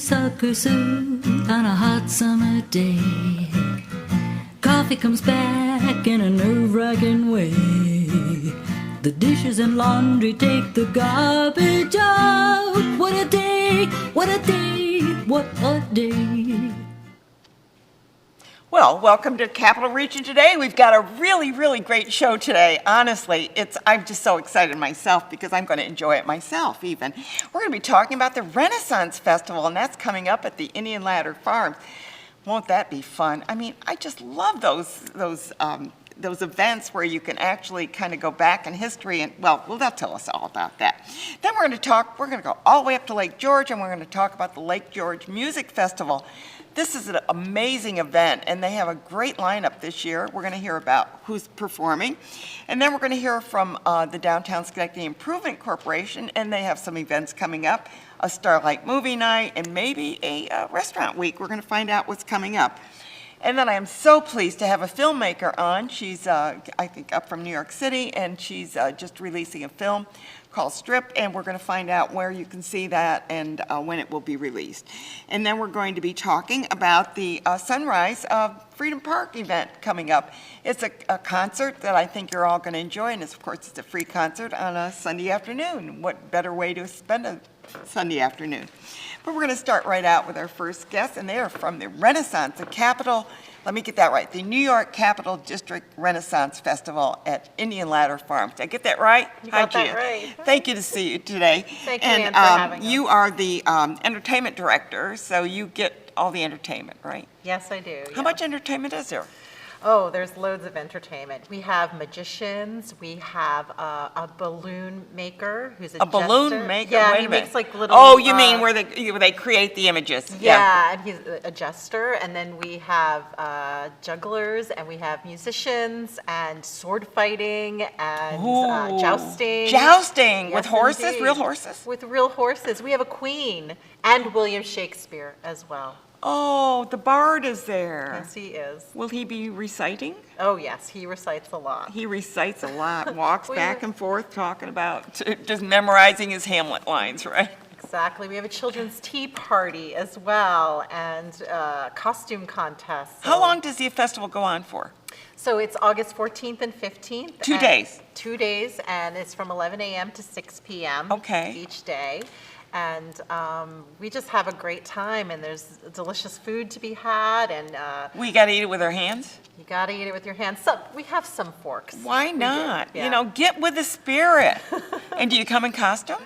honeysuckle soup on a hot summer day. Coffee comes back in a nerve-wracking way. The dishes and laundry take the garbage out. What a day, what a day, what a day. Well, welcome to Capital Region today. We've got a really, really great show today. Honestly, I'm just so excited myself because I'm going to enjoy it myself even. We're going to be talking about the Renaissance Festival, and that's coming up at the Indian Ladder Farms. Won't that be fun? I mean, I just love those events where you can actually kind of go back in history, and well, they'll tell us all about that. Then we're going to go all the way up to Lake George, and we're going to talk about the Lake George Music Festival. This is an amazing event, and they have a great lineup this year. We're going to hear about who's performing. And then we're going to hear from the Downtown Schenectady Improvement Corporation, and they have some events coming up, a Starlight Movie Night, and maybe a restaurant week. We're going to find out what's coming up. And then I am so pleased to have a filmmaker on. She's, I think, up from New York City, and she's just releasing a film called Strip, and we're going to find out where you can see that and when it will be released. And then we're going to be talking about the Sunrise Freedom Park event coming up. It's a concert that I think you're all going to enjoy, and of course it's a free concert on a Sunday afternoon. What better way to spend a Sunday afternoon? But we're going to start right out with our first guest, and they are from the Renaissance, the Capital, let me get that right, the New York Capital District Renaissance Festival at Indian Ladder Farms. Did I get that right? You got that right. Thank you to see you today. Thank you, Ann, for having us. You are the entertainment director, so you get all the entertainment, right? Yes, I do. How much entertainment is there? Oh, there's loads of entertainment. We have magicians. We have a balloon maker who's a jester. Balloon maker? Yeah, Wait a he minute. makes like little. Oh, you mean where they create the images? Yeah, and he's a jester. And then we have jugglers, and we have musicians, and sword fighting, and jousting. Jousting Yes, with horses, indeed. real horses? With real horses. We have a queen and William Shakespeare as well. Oh, the bard is there. Yes, he is. Will he be reciting? Oh, yes, he recites a lot. He recites a lot, walks back and forth talking about, just memorizing his Hamlet lines, right? Exactly. We have a children's tea party as well, and costume contests. How long does the festival go on for? So it's August 14th and 15th. 2 days. 2 days, and it's from 11 a.m. to 6 p.m. Okay. Each day. And we just have a great time, and there's delicious food to be had, and We got to eat it with our hands? you got to eat it with your hands. So we have some forks. Why not? Yeah. You know, get with the spirit. And do you come in costume?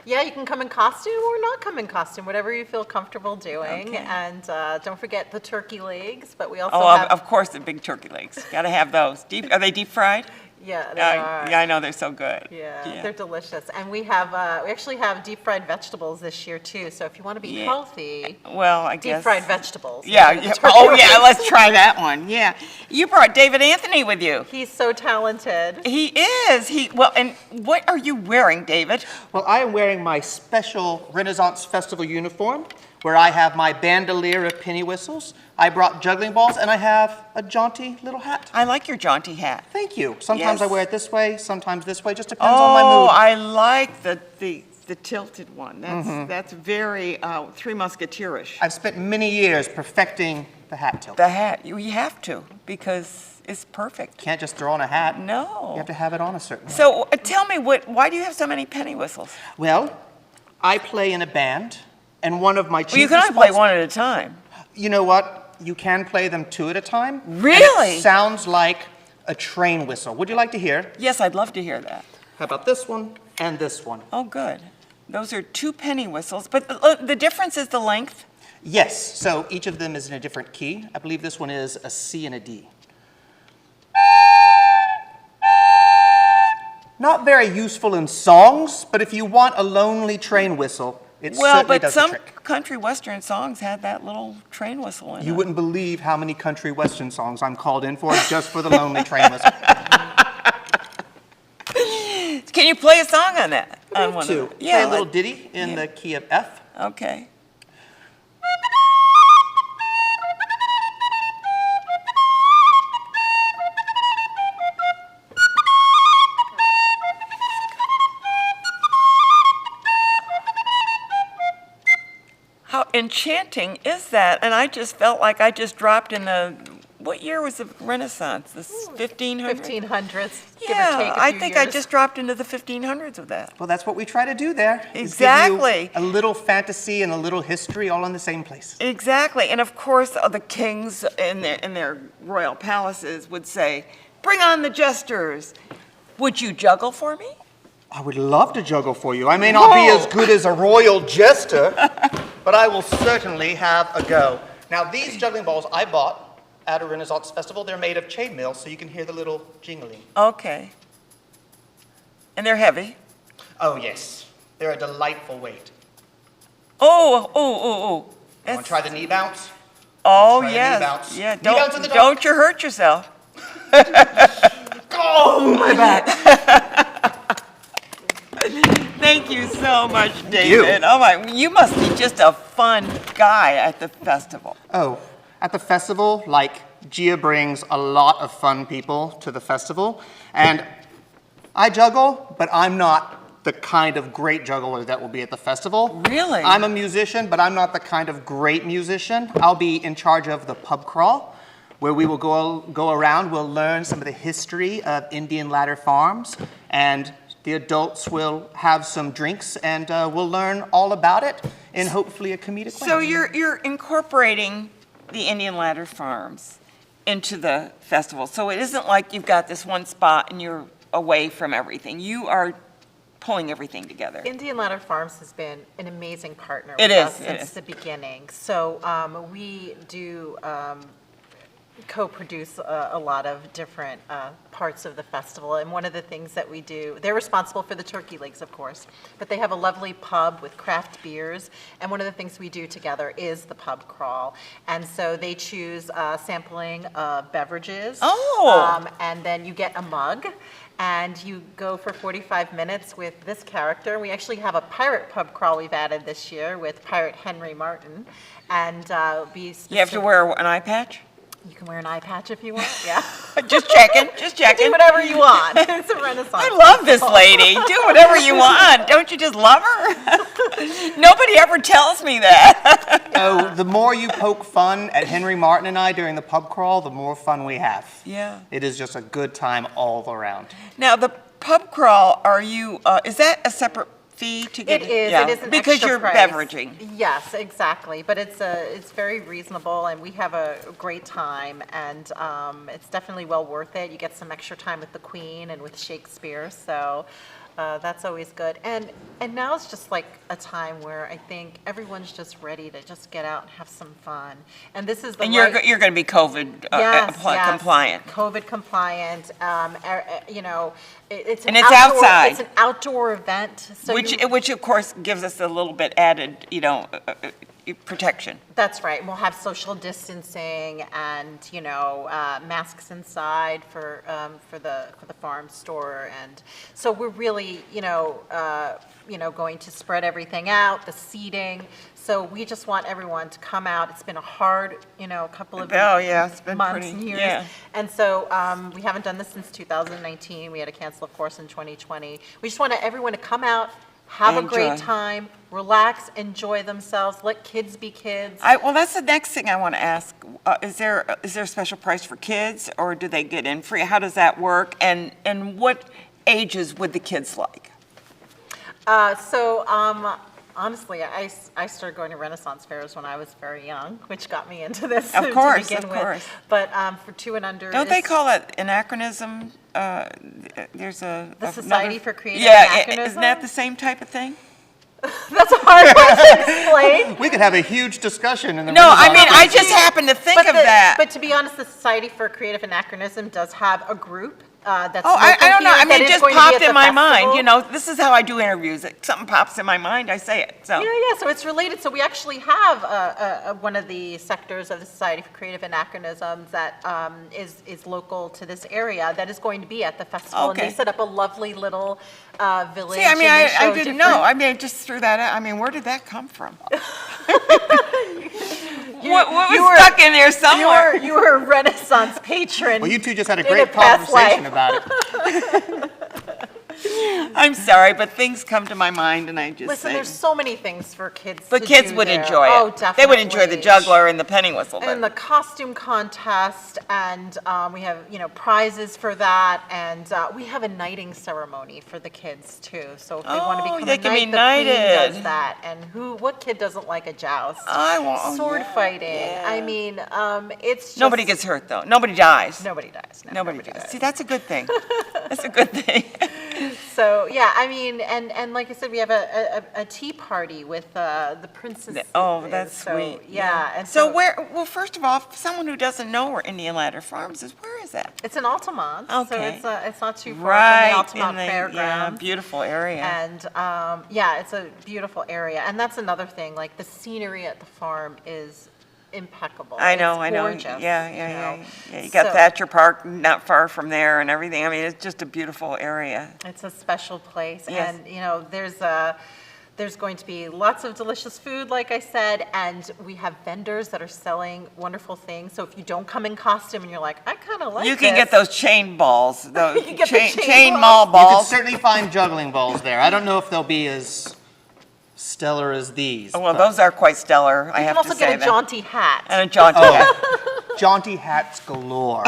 Yeah, you can come in costume or not come in costume, whatever you feel comfortable doing. Okay. And don't forget the turkey legs, but we also Oh, have... of course, the big turkey legs. Got to have those. Are they deep fried? Yeah, they are. Yeah, I know, they're so good. Yeah, they're delicious. And we have, we actually have deep fried vegetables this year too. So if you want to be healthy, Well, I guess. deep fried vegetables. Yeah. The Yeah. turkey Oh, yeah. legs. Let's try that one. Yeah. You brought David Anthony with you. He's so talented. He is. Well, and what are you wearing, David? Well, I am wearing my special Renaissance Festival uniform, where I have my bandolier of penny whistles, I brought juggling balls, and I have a jaunty little hat. I like your jaunty hat. Thank you. Sometimes Yes. I wear it this way, sometimes this way, just depends on my mood. Oh, I like the tilted one. That's very Three Musketeerish. I've spent many years perfecting the hat tilt. The hat, you have to, because it's perfect. Can't just throw on a hat. No. You have to have it on a certain way. So tell me, why do you have so many penny whistles? Well, I play in a band, and one of my chief Well, you can only play one at a time. You know what? You can play them two at a time. Really? And it sounds like a train whistle. Would you like to hear? Yes, I'd love to hear that. How about this one and this one? Oh, good. Those are two penny whistles, but the difference is the length. Yes, so each of them is in a different key. I believe this one is a C and a D. Not very useful in songs, but if you want a lonely train whistle, it certainly does the some trick. country western songs had that little train whistle in it. You wouldn't believe how many country western songs I'm called in for just for the lonely train whistle. Can you play a song on that? On one of Two. them? Play a little ditty in the key of F. Okay. enchanting is that? And I just felt like I just dropped in the, what year was the Renaissance? The 1500s? 1500s, give or Yeah, take a I few think I years. just dropped into the 1500s with that. Well, that's what we try to do there. is Exactly. Give you a little fantasy and a little history all in the same place. Exactly. And of course, the kings in their royal palaces would say, bring on the jesters. Would you juggle for me? I would love to juggle for you. I may not be as good as a royal jester, but I will certainly have a go. Now, these juggling balls I bought at a Renaissance festival. They're made of chainmail, so you can hear the little jingling. Okay. And they're heavy? Oh, yes. They're a delightful weight. Oh. You want to try the knee bounce? Oh, Try a knee yes. bounce. Yeah, Knee bounce in the dark. don't you hurt yourself. Oh, my back. Thank you so much, you. David. Oh my, you must be just a fun guy at the festival. Oh, at the festival, like, Gia brings a lot of fun people to the festival. And I juggle, but I'm not the kind of great juggler that will be at the festival. Really? I'm a musician, but I'm not the kind of great musician. I'll be in charge of the pub crawl, where we will go around. We'll learn some of the history of Indian ladder farms, and the adults will have some drinks, and we'll learn all about it in hopefully a comedic way. So you're incorporating the Indian ladder farms into the festival. So it isn't like you've got this one spot and you're away from everything. You are pulling everything together. Indian Ladder Farms has been an amazing partner It with is, us it since is. the beginning. So we do co-produce a lot of different parts of the festival, and one of the things that we do, they're responsible for the turkey legs, of course, but they have a lovely pub with craft beers, and one of the things we do together is the pub crawl. And so they choose sampling beverages. Oh. And then you get a mug, and you go for 45 minutes with this character. We actually have a pirate pub crawl we've added this year with Pirate Henry Martin, and be specific. You have to wear an eye patch? You can wear an eye patch if you want, yeah. Just checking, just Do checking. whatever you want. It's a Renaissance. I love this lady. Do whatever you want. Don't you just love her? Nobody ever tells me that. So the more you poke fun at Henry Martin and I during the pub crawl, the more fun we have. Yeah. It is just a good time all around. Now, the pub crawl, is that a separate fee to get? It is. Yeah, It is an because extra you're price. beveraging. Yes, exactly. But it's very reasonable, and we have a great time, and it's definitely well worth it. You get some extra time with the Queen and with Shakespeare, so that's always good. And now it's just like a time where I think everyone's just ready to just get out and have some fun. And this is the And right- you're going to be COVID Yes, compliant. COVID compliant. You know, it's an And it's outdoor, outside. It's an outdoor event. So Which of course gives us a little bit added, protection. That's right. We'll have social distancing and masks inside for the farm store, and so we're really going to spread everything out, the seating. So we just want everyone to come out. It's been a hard couple of it's been months pretty, and years, yeah. and so we haven't done this since 2019. We had to cancel, of course, in 2020. We just want everyone to come out. Have a great Enjoy. time, relax, enjoy themselves, let kids be kids. Well, that's the next thing I want to ask. Is there a special price for kids, or do they get in free? How does that work? And what ages would the kids like? Honestly, I started going to Renaissance fairs when I was very young, which got me into this Of course, to begin of with. course. But for 2 and under, Don't they call it anachronism? There's the another- Society for Creative Yeah, Anachronism? isn't that the same type of thing? That's a hard one to explain. We could have a huge discussion in the No, I Renaissance mean, I Festival. just happened to think of But that. But to be honest, the Society for Creative Anachronism does have a group that's Oh, I local don't know. here I that mean, it is just going to be popped at in the my mind. festival. This is how I do interviews. Something pops in my mind, I say it. So. Yeah, so it's related. So we actually have one of the sectors of the Society for Creative Anachronisms that is local to this area that is going to be at the festival. And Okay. they set up a lovely little village. See, I mean, and they I show didn't different- know. I mean, I just threw that out. I mean, where did that come from? What you was were- stuck in there somewhere? You were a Renaissance patron. Well, you two just had a in great past conversation life. about it. I'm sorry, but things come to my mind and I just Listen, say. there's so many things for kids But to kids do would there. enjoy it. Oh, definitely. They would enjoy the juggler and the penny whistle. And the costume contest, and we have, prizes for that, and we have a knighting ceremony for the kids too. So if they want to Oh, become they a can be knight, the queen knighted. does that. And what kid doesn't like a joust? I want Sword fighting. yeah. I mean, it's just Nobody gets hurt though. Nobody dies. Nobody dies. No, Nobody dies. See, that's a good thing. That's a good thing. So yeah, I mean, and like I said, we have a tea party with the princess. Oh, that's so, sweet. Yeah, and So well, first of all, someone who doesn't know where Indian Ladder Farms is, where is that? it's in Altamont. Okay. So it's not too far Right from the Altamont in the Fairgrounds. beautiful area. And yeah, it's a beautiful area, and that's another thing. Like the scenery at the farm is impeccable. I know. It's gorgeous, Yeah. know. You got So- Thatcher Park not far from there and everything. I mean, it's just a beautiful area. It's a special place, Yes. and there's going to be lots of delicious food, like I said, and we have vendors that are selling wonderful things. So if you don't come in costume and you're like, I kind of like You can this, get those chain balls, those You can get the chain chain balls. mall You can balls. certainly find juggling balls there. I don't know if they'll be as stellar as these. Well, but- those are quite stellar, I You have can to also say get a that. jaunty hat. And a jaunty Oh, hat. jaunty hats galore.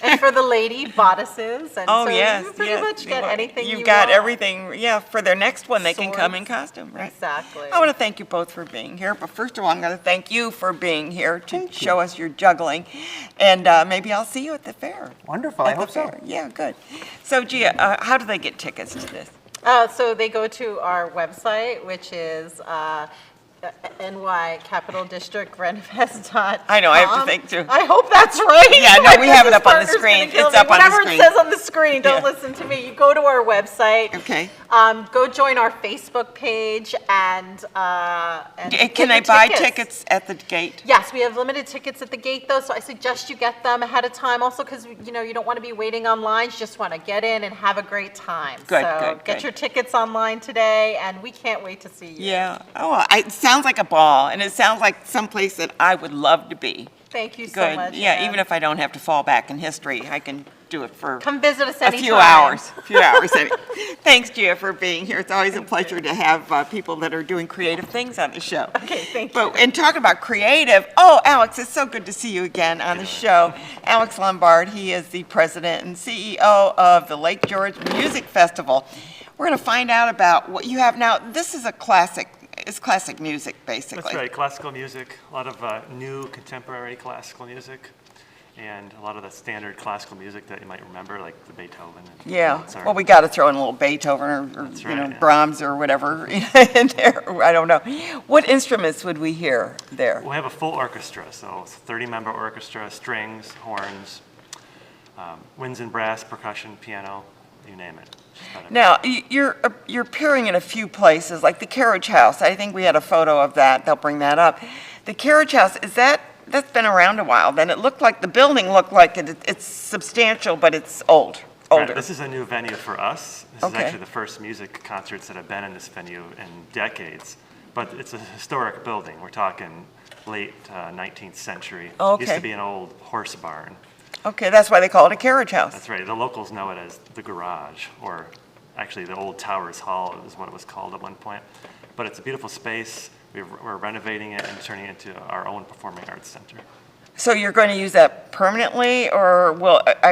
And for the lady, bodices. And Oh, so yes, you pretty yes. much get anything you You've got want. everything, yeah, for their next one, they can come in Swords. costume, right? Exactly. I want to thank you both for being here, but first of all, I'm going to thank you for being here to show us your juggling, and maybe I'll see you at the fair. Wonderful. I At the hope so. fair. Yeah, good. So, Gia, how do they get tickets to this? So they go to our website, which is NY Capital District Renfest.com. I know, I have to think too. I hope that's right. Yeah, no, My we have it business up on the partner's screen. gonna kill It's me. up on the Whatever screen. it says on the screen, don't Yeah. listen to me. You go to our website. Okay. Go join our Facebook page and get Can your I buy tickets at the gate? Yes, we have limited tickets at the gate though, so I suggest you get them ahead of time. Also, because you don't want to be waiting online. You just want to get in and have a great time. Good, so good, get good. your tickets online today, and we can't wait to see you. Yeah. Oh, it sounds like a ball, and it sounds like someplace that I would love to be. Thank you so Good. much. Yeah, Ann. even if I don't have to fall back in history, I can do it for Come visit us a anytime. few hours. A few hours. Thanks, Gia, for being here. It's always a pleasure to have people that are doing creative things on the show. Okay, thank But and talking about creative, Alex, it's so good to see you again on the show. Alex Lombard, he is the president and CEO of the Lake George Music Festival. We're going to find out about what you have now. This is a classic. It's classic music, basically. That's right, classical music, a lot of new contemporary classical music, and a lot of the standard classical music that you might remember, like the Beethoven and Yeah, Mozart. well, we got to throw in a little Beethoven or That's you right, know, yeah. Brahms or whatever in there. I don't know. What instruments would we hear there? We have a full orchestra, so it's a 30-member orchestra, strings, horns, winds and brass, percussion, piano, you name it. Just about everything. Now, you're appearing in a few places, like the Carriage House. I think we had a photo of that. They'll bring that up. The Carriage House, that's been around a while. Then the building looked like it's substantial, but it's older. Right, this is a new venue for us. This is Okay. actually the first music concerts that have been in this venue in decades. But it's a historic building. We're talking late 19th century. Oh, Used okay. to be an old horse barn. Okay, that's why they call it a Carriage House. That's right. The locals know it as the garage, or actually the old Towers Hall is what it was called at one point. But it's a beautiful space. We're renovating it and turning it into our own performing arts center. So you're going to use that permanently, or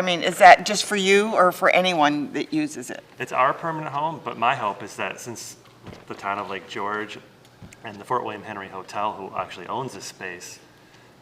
is that just for you or for anyone that uses it? It's our permanent home, but my hope is that since the town of Lake George and the Fort William Henry Hotel, who actually owns this space,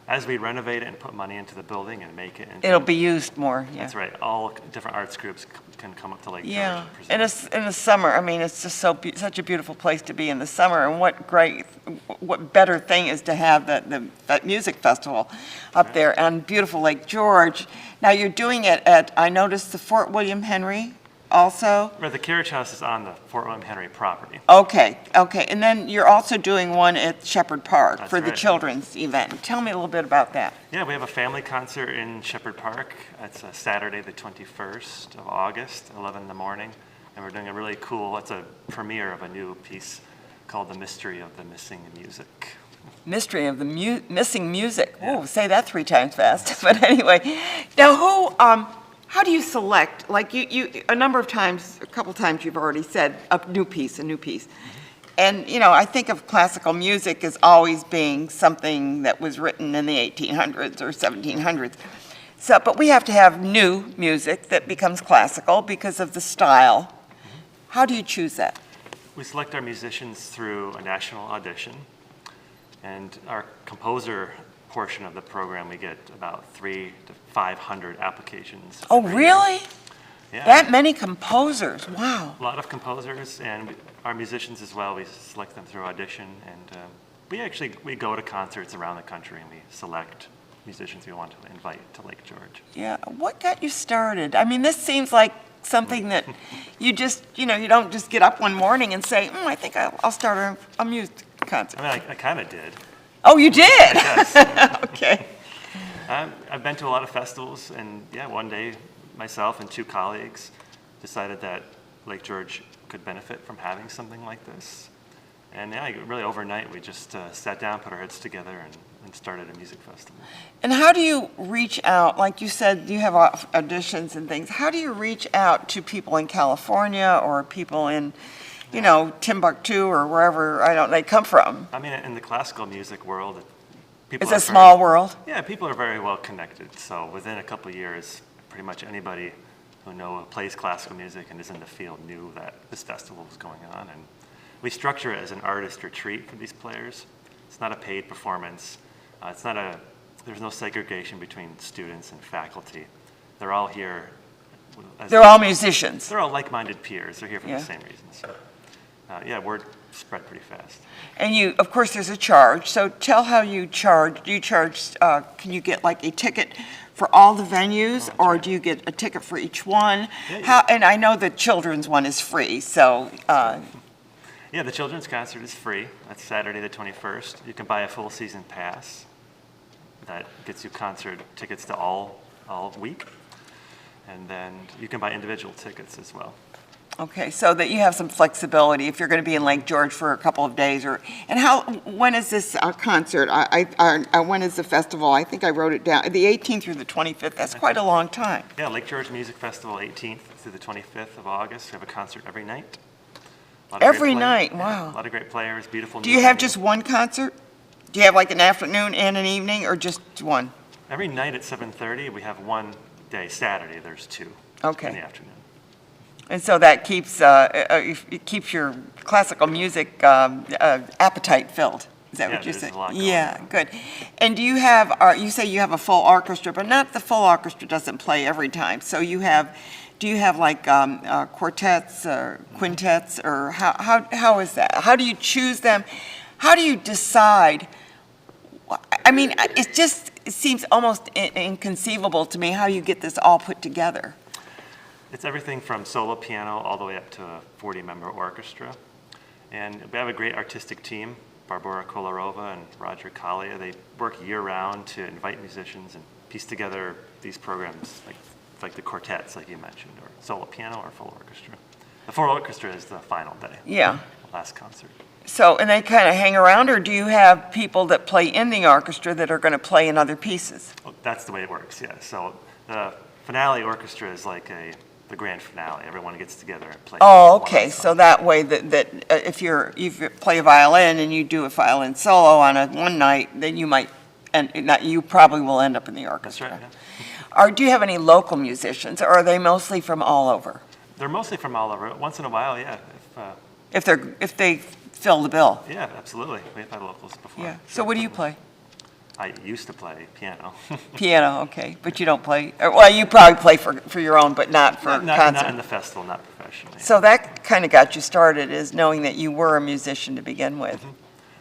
as we renovate it and put money into the building and make it into... It'll be used more, yeah. That's right. All different arts groups can come up to Lake George Yeah, and present. in the summer, it's just such a beautiful place to be in the summer, and what better thing is to have that music festival up there on beautiful Lake George. Now, you're doing it at, I noticed, the Fort William Henry also? Right, the carriage house is on the Fort William Henry property. Okay, and then you're also doing one at Shepherd Park That's for the right. children's event. Tell me a little bit about that. Yeah, we have a family concert in Shepherd Park. It's Saturday, the 21st of August, 11 in the morning. And we're doing a really cool, it's a premiere of a new piece called The Mystery of the Missing Music. Mystery of the missing music. Oh, say that 3 times fast. But anyway, now how do you select, like you a number of times, a couple times you've already said a new piece. And, you know, I think of classical music as always being something that was written in the 1800s or 1700s. So, but we have to have new music that becomes classical because of the style. How do you choose that? We select our musicians through a national audition, and our composer portion of the program, we get about 300 to 500 applications. Oh, every year. really? Yeah. That many composers, wow. A lot of composers, and our musicians as well. We select them through audition, and we go to concerts around the country, and we select musicians we want to invite to Lake George. Yeah, what got you started? I mean, this seems like something that you just, you know, you don't just get up one morning and say, I think I'll start a music concert. I mean, I kind of did. Oh, you did? Yes. Okay. I've been to a lot of festivals, and yeah, one day myself and 2 colleagues decided that Lake George could benefit from having something like this. And yeah, really overnight we just sat down, put our heads together, and started a music festival. And how do you reach out? Like you said, you have auditions and things. How do you reach out to people in California or people in, you know, Timbuktu or wherever they come from? I mean, in the classical music world, people It's are a small world. Yeah, people are very well connected. So within a couple of years, pretty much anybody who plays classical music and is in the field knew that this festival was going on. And we structure it as an artist retreat for these players. It's not a paid performance. There's no segregation between students and faculty. They're all here. They're all musicians. They're all like-minded peers. They're here for Yeah. the same reasons. So, yeah, word spread pretty fast. And you, of course, there's a charge. So tell how you charge. Do you charge, can you get like a ticket for all the venues, or do you get a ticket for each one? Yeah, And I know the children's one is free, so, Yeah, the children's concert is free. That's Saturday the 21st. You can buy a full season pass. That gets you concert tickets to all week. And then you can buy individual tickets as well. okay, so that you have some flexibility if you're going to be in Lake George for a couple of days, when is this concert? When is the festival? I think I wrote it down, the 18th through the 25th. That's quite a long time. Yeah, Lake George Music Festival, 18th through the 25th of August. We have a concert every night. A lot of Every great night, yeah, wow. A lot of great players, beautiful. Do you have just one concert? Do you have like an afternoon and an evening, or just one? Every night at 7:30, we have one day. Saturday, there's 2 Okay. in the afternoon. And so that keeps your classical music appetite filled. Is that Yeah, what you there's say? a lot going Yeah, on. good. And do you have, you say you have a full orchestra, but not the full orchestra doesn't play every time. So do you have like quartets or quintets, or how is that? How do you choose them? How do you decide? I mean, it seems almost inconceivable to me how you get this all put together. It's everything from solo piano all the way up to a 40-member orchestra. And we have a great artistic team, Barbara Kolarova and Roger Collier. They work year-round to invite musicians and piece together these programs, like the quartets, like you mentioned, or solo piano or full orchestra. The full orchestra is the final day. Yeah. The last concert. So, and they kind of hang around, or do you have people that play in the orchestra that are going to play in other pieces? Well, that's the way it works, yeah. So the finale orchestra is like the grand finale. Everyone gets together and plays. Oh, one okay, song. so that way that if you play a violin and you do a violin solo on one night, then you probably will end up in the That's orchestra. right, yeah. Or do you have any local musicians, or are they mostly from all over? They're mostly from all over. Once in a while, yeah. If they fill the bill? Yeah, absolutely. We've had locals before. Yeah. So what do you play? I used to play piano. Piano, okay, but you don't play, well, you probably play for your own, but not for not concert. in the festival, not professionally. So that kind of got you started, is knowing that you were a musician to begin with.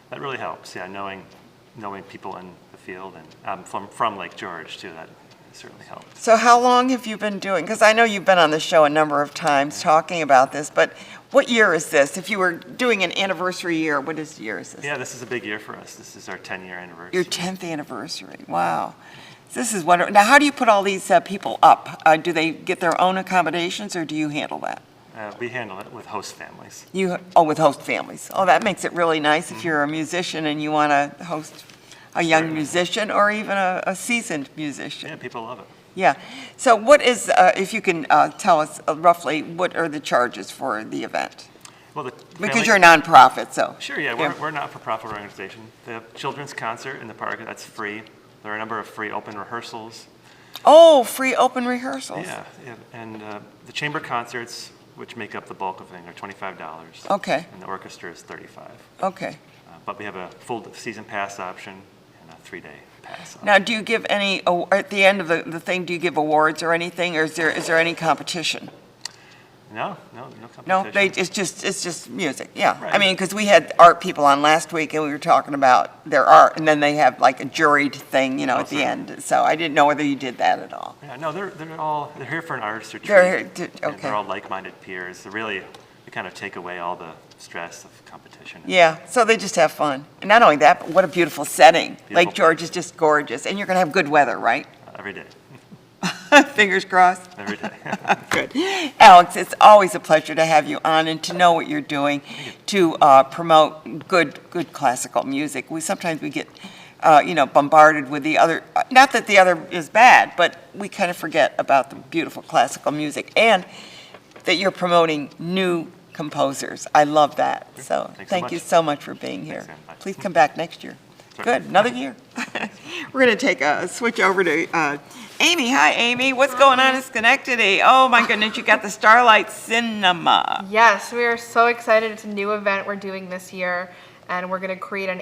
That really helps, yeah, knowing people in the field, and I'm from Lake George, too. That certainly helps. So how long have you been doing, because I know you've been on the show a number of times talking about this, but what year is this? If you were doing an anniversary year, what year is this? Yeah, this is a big year for us. This is our 10-year anniversary. Your 10th anniversary, wow. This is wonderful. Now, how do you put all these people up? Do they get their own accommodations, or do you handle that? We handle it with host families. With host families. Oh, that makes it really nice if you're a musician and you want to host a young musician or even a seasoned musician. Yeah, people love it. Yeah. So what is, if you can tell us roughly, what are the charges for the event? Well, the Because family- you're a nonprofit, so. Sure, yeah, we're a not-for-profit organization. The children's concert in the park, that's free. There are a number of free open rehearsals. Oh, free open rehearsals. Yeah, and the chamber concerts, which make up the bulk of the thing, are $25. Okay. And the orchestra is $35. Okay. But we have a full season pass option and a 3-day pass option. Now, do you give any, at the end of the thing, do you give awards or anything, or is there any competition? No No, competition. it's just music, yeah. I Right. mean, because we had art people on last week, and we were talking about their art, and then they have like a juried thing, at the Awesome. end. So I didn't know whether you did that at all. Yeah, no, they're here for an artist retreat. They're here And okay. they're all like-minded peers. They really, we kind of take away all the stress of competition. Yeah, so they just have fun. And not only that, but what a beautiful setting. Lake Beautiful George is just gorgeous, and you're going to have good weather, right? Every day, Fingers crossed. every day. Good. Alex, it's always a pleasure to have you on and to know what you're doing to promote good classical music. Sometimes we get, bombarded with the other, not that the other is bad, but we kind of forget about the beautiful classical music and that you're promoting new composers. I love that. So Thanks so thank you much. so much for being here. Thanks, Ann. Bye. Please come back next year. Sure. Good, another year. We're going to take a switch over to Amy. Hi, Amy. What's going on in Schenectady? Oh, my goodness, you got the Starlight Cinema. Yes, we are so excited. It's a new event we're doing this year, and we're going to create an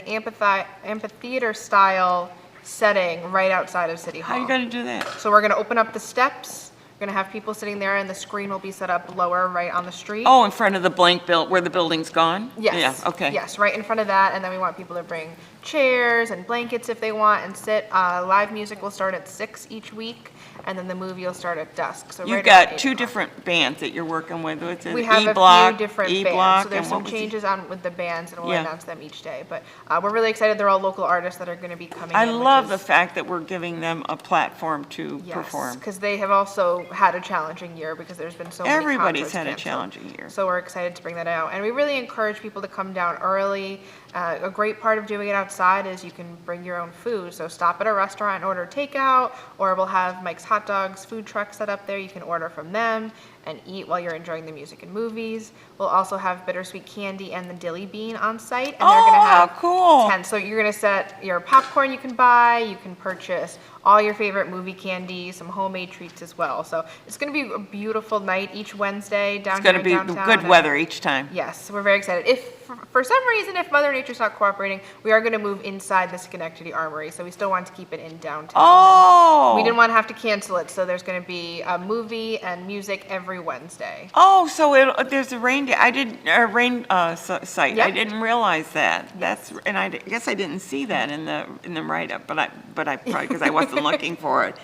amphitheater-style setting right outside of City How Hall. are you going to do that? So we're going to open up the steps. We're going to have people sitting there, and the screen will be set up lower right on the street. Oh, in front of the blank build where the building's gone? Yes. Yeah, okay. Yes, right in front of that, and then we want people to bring chairs and blankets if they want and sit. Live music will start at 6 each week, and then the movie will start at dusk. So You've right around got 8 two o'clock. different bands that you're working with. What's it? We have E-Block, a few different E-Block, bands, so there's and some what was the- changes on with the bands, and we'll Yeah. announce them each day. But we're really excited. They're all local artists that are going to be coming I in. which love is- the fact that we're giving them a platform to Yes, perform. because they have also had a challenging year because there's been so many Everybody's concerts had a canceled. challenging year. So we're excited to bring that out. And we really encourage people to come down early. A great part of doing it outside is you can bring your own food. So stop at a restaurant and order takeout, or we'll have Mike's Hot Dogs food truck set up there. You can order from them and eat while you're enjoying the music and movies. We'll also have bittersweet candy and the dilly bean on site. And they're gonna Oh, have cool. 10. So you're gonna set your popcorn you can buy, you can purchase all your favorite movie candy, some homemade treats as well. So it's gonna be a beautiful night each Wednesday down It's going to here be in downtown. good and- weather each time. Yes, we're very excited. If for some reason, if Mother Nature's not cooperating, we are going to move inside the Schenectady Armory. So we still want to keep it in downtown. Oh. We didn't want to have to cancel it, so there's going to be a movie and music every Wednesday. Oh, so there's a rain, site. Yeah. I didn't realize that. And I guess I didn't see that in the write-up, but I probably, because I wasn't looking for it.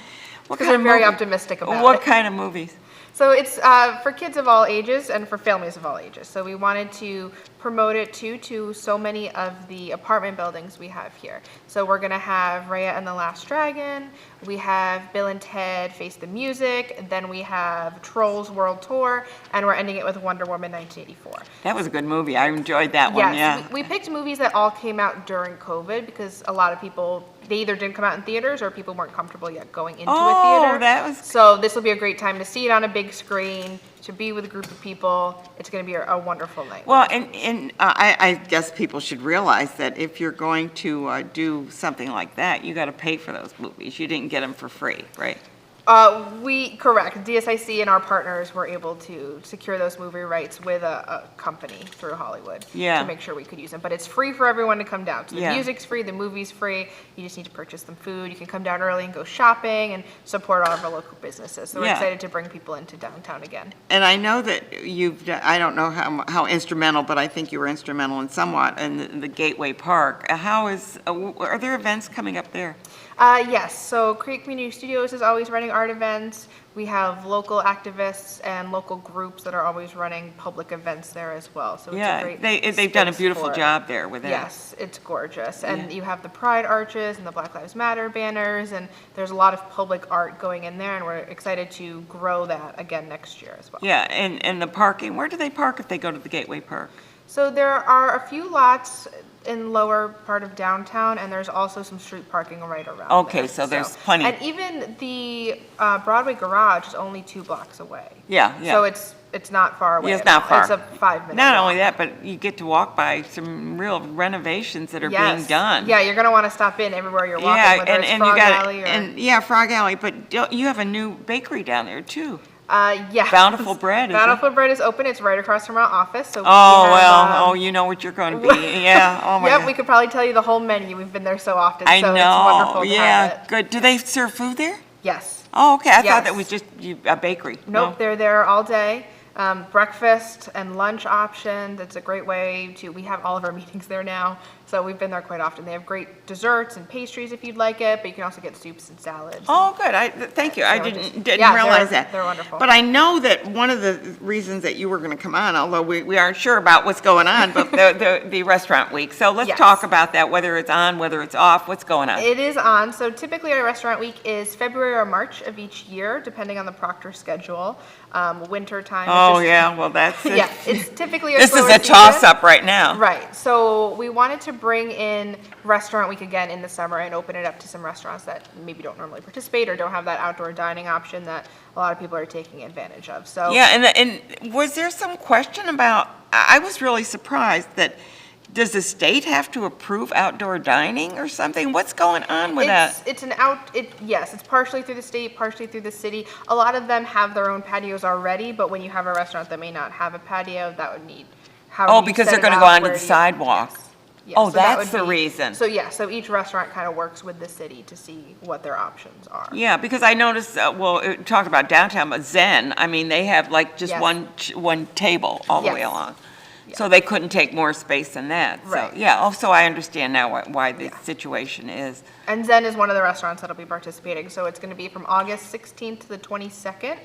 What Because we're very movie- optimistic about What it. kind of movies? So it's for kids of all ages and for families of all ages. So we wanted to promote it to so many of the apartment buildings we have here. So we're gonna have Raya and the Last Dragon, we have Bill and Ted Face the Music, and then we have Trolls World Tour, and we're ending it with Wonder Woman 1984. That was a good movie. I enjoyed that one, yeah. Yes, we picked movies that all came out during COVID because a lot of people, they either didn't come out in theaters or people weren't comfortable yet going into a Oh, theater. that was- So this will be a great time to see it on a big screen, to be with a group of people. It's going to be a wonderful night. Well, and I guess people should realize that if you're going to do something like that, you got to pay for those movies. You didn't get them for free, right? Correct. DSIC and our partners were able to secure those movie rights with a company through Hollywood Yeah. to make sure we could use them. But it's free for everyone to come down. So the Yeah. music's free, the movie's free. You just need to purchase some food. You can come down early and go shopping and support all of our local businesses. So we're Yeah. excited to bring people into downtown again. And I know that I don't know how instrumental, but I think you were instrumental in somewhat in the Gateway Park. Are there events coming up there? Yes, so Create Community Studios is always running art events. We have local activists and local groups that are always running public events there as well. So it's a Yeah, great they've done a space beautiful for it. job there with that. Yes, it's gorgeous. And Yeah. you have the Pride arches and the Black Lives Matter banners, and there's a lot of public art going in there, and we're excited to grow that again next year as well. Yeah, and the parking, where do they park if they go to the Gateway Park? So there are a few lots in lower part of downtown, and there's also some street parking right around Okay, there. so there's plenty. And even the Broadway Garage is only 2 blocks away. Yeah, yeah. So it's not far away. Yeah, it's at all. not far. It's a 5-minute Not walk. only that, but you get to walk by some real renovations that are Yes. being done. Yeah, you're gonna want to stop in everywhere you're walking, Yeah, whether and, it's and Frog you got Alley or. and Frog Alley, but you have a new bakery down there too. Yeah. Bountiful Bread, is it? Bountiful Bread is open. It's right across from our office. So Oh, we have, well, you know what you're going to be. Yeah, oh my Yep, God. we could probably tell you the whole menu. We've been there so often. I so know, It's wonderful to yeah, have it. good. Do they serve food there? Yes. Oh, okay, I thought Yes. that was just a bakery. Nope, they're there all day. Breakfast and lunch options. It's a great way to, we have all of our meetings there now. So we've been there quite often. They have great desserts and pastries if you'd like it, but you can also get soups and salads. Oh, good. Thank you. I So didn't yeah, realize they're- that. they're wonderful. But I know that one of the reasons that you were going to come on, although we aren't sure about what's going on, but the restaurant week. So let's Yes. talk about that, whether it's on, whether it's off, what's going on. It is on. So typically our restaurant week is February or March of each year, depending on the proctor schedule. Winter time. is Oh, just- yeah, well, that's it. Yeah, it's typically a This is slower a season. toss-up right now. Right. So we wanted to bring in Restaurant Week again in the summer and open it up to some restaurants that maybe don't normally participate or don't have that outdoor dining option that a lot of people are taking advantage of. So Yeah, and was there some question about, I was really surprised that, does the state have to approve outdoor dining or something? What's going on with that? Yes, it's partially through the state, partially through the city. A lot of them have their own patios already, but when you have a restaurant that may not have a patio, that would need, how Oh, do you because set they're it gonna up? go onto Where the do you- sidewalk. Yes. Yeah, Oh, so that that's would the be- reason. So yeah, so each restaurant kind of works with the city to see what their options are. Yeah, because I noticed, talk about downtown, but Zen, I mean, they have like just Yes. one table all the way Yes. along. So they couldn't take more space than that. So, Right. yeah, so I understand now why the situation is. And Zen is one of the restaurants that'll be participating, so it's gonna be from August 16th to the 22nd.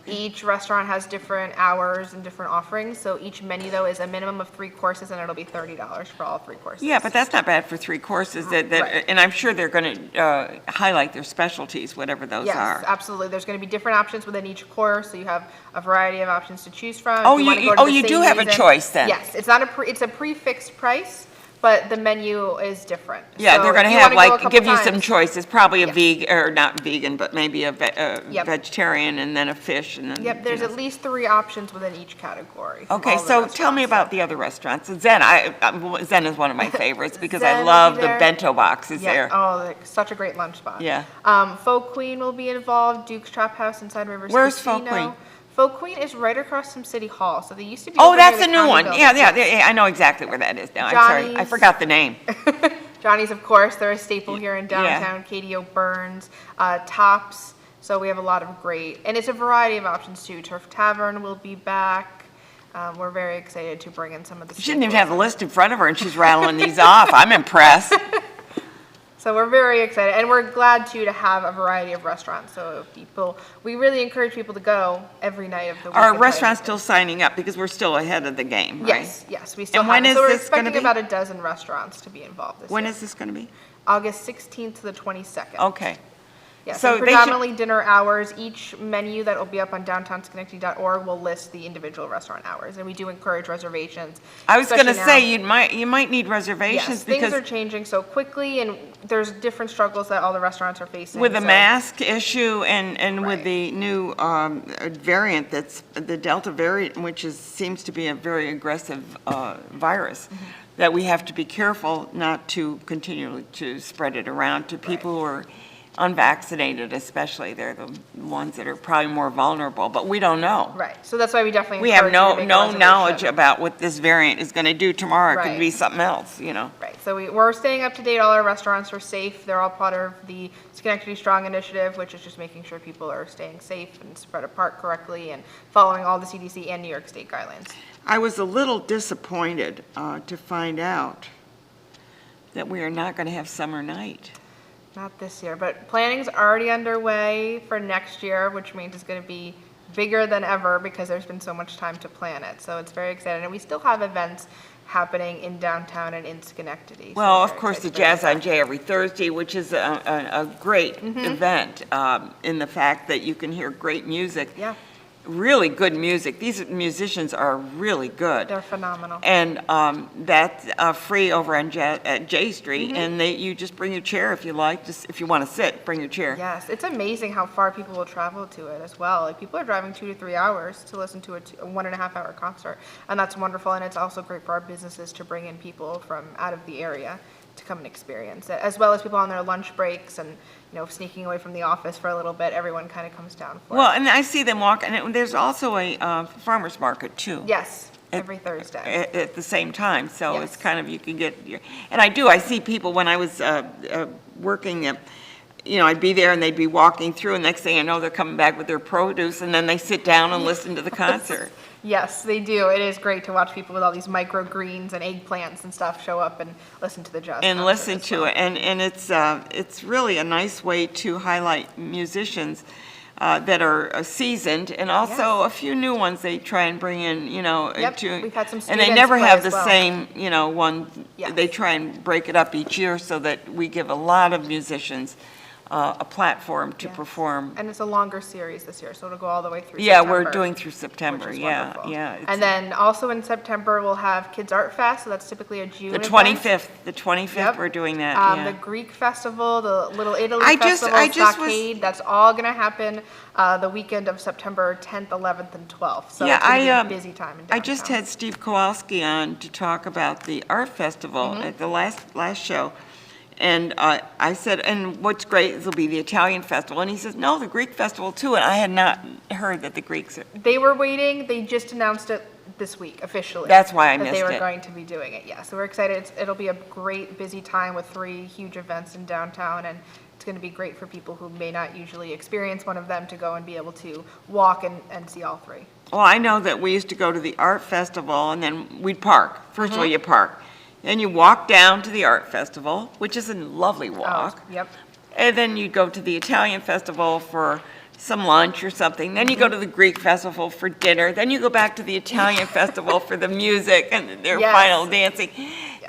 Each restaurant has different hours and different offerings, so each menu though is a minimum of 3 courses and it'll be $30 for all 3 courses. Yeah, but that's not bad for 3 courses, Right. and I'm sure they're going to highlight their specialties, whatever those Yes, are. absolutely. There's gonna be different options within each course, so you have a variety of options to choose from. If Oh, wanna you- go to oh, the you same do have a reason- choice then. Yes, it's not it's a prefixed price, but the menu is different. Yeah, So they're if going to you have, wanna go a like, couple give you some times- choices, probably a Yeah. vegan, or not vegan, but maybe a Yep. vegetarian, and then a fish, and then. Yep, there's you know. at least 3 options within each category. from Okay, all the so tell me restaurants. about the other restaurants. Zen, Zen is one of my favorites because Zen I will love be the there. bento boxes Yeah, there. oh, like, such a great lunch spot. Yeah. Folk Queen will be involved, Duke's Trap House inside Rivers Where's Casino. Folk Queen? Folk Queen is right across from City Hall, so they used to be Oh, over near that's the a new county one. building. Yeah, I know exactly where that is now. I'm sorry, I Johnny's. forgot the name. Johnny's, of course, they're a staple here in Yeah. downtown. Katie O'Byrne's, Tops, so we have a lot of great, and it's a variety of options too. Turf Tavern will be back. We're very excited to bring in some of the. She didn't even staples. have the list in front of her, and she's rattling these off. I'm impressed. So we're very excited, and we're glad too to have a variety of restaurants. So we really encourage people to go every night of the week. Are and try restaurants to- still signing up because we're still ahead of the game, right? Yes, we still And have. when it. is So we're this gonna expecting be? about a dozen restaurants to be involved this When year. is this going to be? August 16th to the 22nd. Okay. Yes, So and they should- predominantly dinner hours. Each menu that will be up on downtownschenectady.org will list the individual restaurant hours, and we do encourage reservations. I was going to especially now. say, you might need reservations Yes, things because are changing so quickly, and there's different struggles that all the restaurants are facing. with the so- mask issue and with Right. the new variant that's the Delta variant, which seems to be a very aggressive virus, Mm-hmm. that we have to be careful not to continually to spread it around to people who are unvaccinated especially. They're the ones that are probably more vulnerable, but we don't know. Right, so that's why we definitely We have encourage you to make a no reservation. knowledge about what this variant is going to do tomorrow. It could Right. be something else, you know. Right, so we're staying up to date. All our restaurants are safe. They're all part of the Schenectady Strong Initiative, which is just making sure people are staying safe and spread apart correctly and following all the CDC and New York State guidelines. I was a little disappointed to find out that we are not going to have summer night. Not this year, but planning's already underway for next year, which means it's going to be bigger than ever because there's been so much time to plan it. So it's very exciting. And we still have events happening in downtown and in Schenectady. So Well, we're of very course, the excited about Jazz on Jay every Thursday, which is a great Mm-hmm. event in the fact that you can hear great music. Yeah. really good music. These musicians are really good. They're phenomenal. And that's free over on at J Street, and you just bring your chair if you like. Just if you want to sit, bring your chair. Yes, it's amazing how far people will travel to it as well. Like people are driving 2 to 3 hours to listen to a 1.5 hour concert, and that's wonderful. And it's also great for our businesses to bring in people from out of the area to come and experience it, as well as people on their lunch breaks and sneaking away from the office for a little bit. Everyone kind of comes down for Well, it. and I see them walk, and there's also a farmer's market too. Yes, every Thursday. At the same time, so Yes. it's kind of, you can get your, and I see people when I was working, I'd be there and they'd be walking through, and next thing I know, they're coming back with their produce, and then they sit down and listen to the concert. Yes, they do. It is great to watch people with all these microgreens and eggplants and stuff show up and listen to the jazz. And concert listen as to well. it, and it's really a nice way to highlight musicians that are seasoned, and also Yes. a few new ones they try and bring in, Yep, to. we've had some And they students never play have as the well. same, one, Yes. they try and break it up each year so that we give a lot of musicians a platform to Yes. perform. And it's a longer series this year, so it'll go all the way through Yeah, September, we're doing through September, which is yeah, wonderful. yeah. it's- And then also in September, we'll have Kids Art Fest, so that's typically a June The event. 25th, Yep. we're doing that, yeah. The Greek Festival, the Little Italy I just Festival, was- Stockade, that's all going to happen the weekend of September 10th, 11th, and 12th. So Yeah, it's going to be a busy time in downtown. I just had Steve Kowalski on to talk about the art festival Mm-hmm. at the last show. And I said, and what's great is it'll be the Italian festival. And he says, no, the Greek festival too. And I had not heard that the Greeks are. They were waiting, they just announced it this week officially. That's why I that they missed were it. going to be doing it, yeah. So we're excited. It'll be a great busy time with 3 huge events in downtown, and it's going to be great for people who may not usually experience one of them to go and be able to walk and see all 3. Well, I know that we used to go to the art festival and then we'd park. First Mm-hmm. of all, you park. Then you walk down to the art festival, which is a lovely walk. Oh, yep. And then you go to the Italian festival for some lunch or something. Then you go to the Greek festival for dinner. Then you go back to the Italian festival for the music and their Yes. final dancing.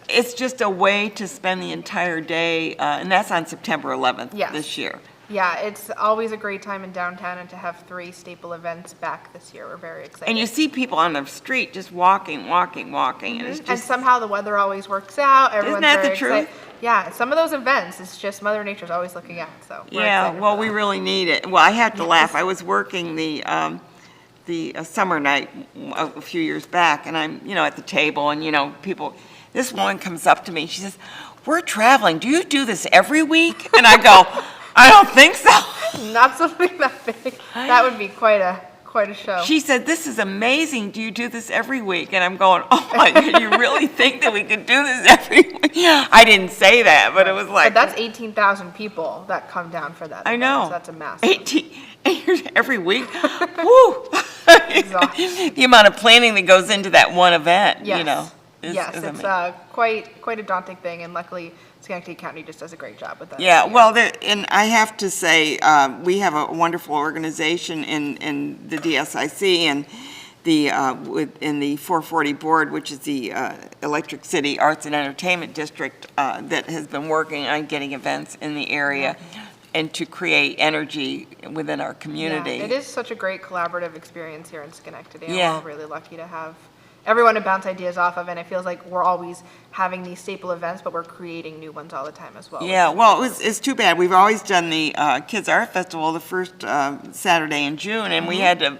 It's just a way to spend the entire day, and that's on September 11th Yes. this year. Yeah, it's always a great time in downtown, and to have 3 staple events back this year, we're very excited. And you see people on the street just walking, and it's And just, somehow the weather always works out. Everyone's that the very truth? excited. Yeah, some of those events, it's just Mother Nature's always looking out. So we're yeah, excited well, for we that. really need it. Well, I have to laugh. I was working the summer night a few years back, and I'm, at the table, and, people, this woman comes up to me, she says, we're traveling, do you do this every week? And I go, I don't think so. Not something that big. That would be quite a show. She said, this is amazing, do you do this every week? And I'm going, oh my God, you really think that we could do this every week? I didn't say that, but it was like. But that's 18,000 people that come down for that. I event, know. so that's a massive. 18 every week. Woo! Exhausting. The amount of planning that goes into that one event, Yes. Yes, is it's amazing. quite a daunting thing, and luckily Schenectady County just does a great job with that. Yeah, well, and I have to say, we have a wonderful organization in the DSIC and in the 440 board, which is the Electric City Arts and Entertainment District, that has been working on getting events in the area and to create energy within our community. Yeah, it is such a great collaborative experience here in Schenectady. And Yeah. We're all really lucky to have everyone to bounce ideas off of, and it feels like we're always having these staple events, but we're creating new ones all the time as well. Yeah, well, it's too bad. We've always done the Kids Art Festival the first Saturday in June, and we had to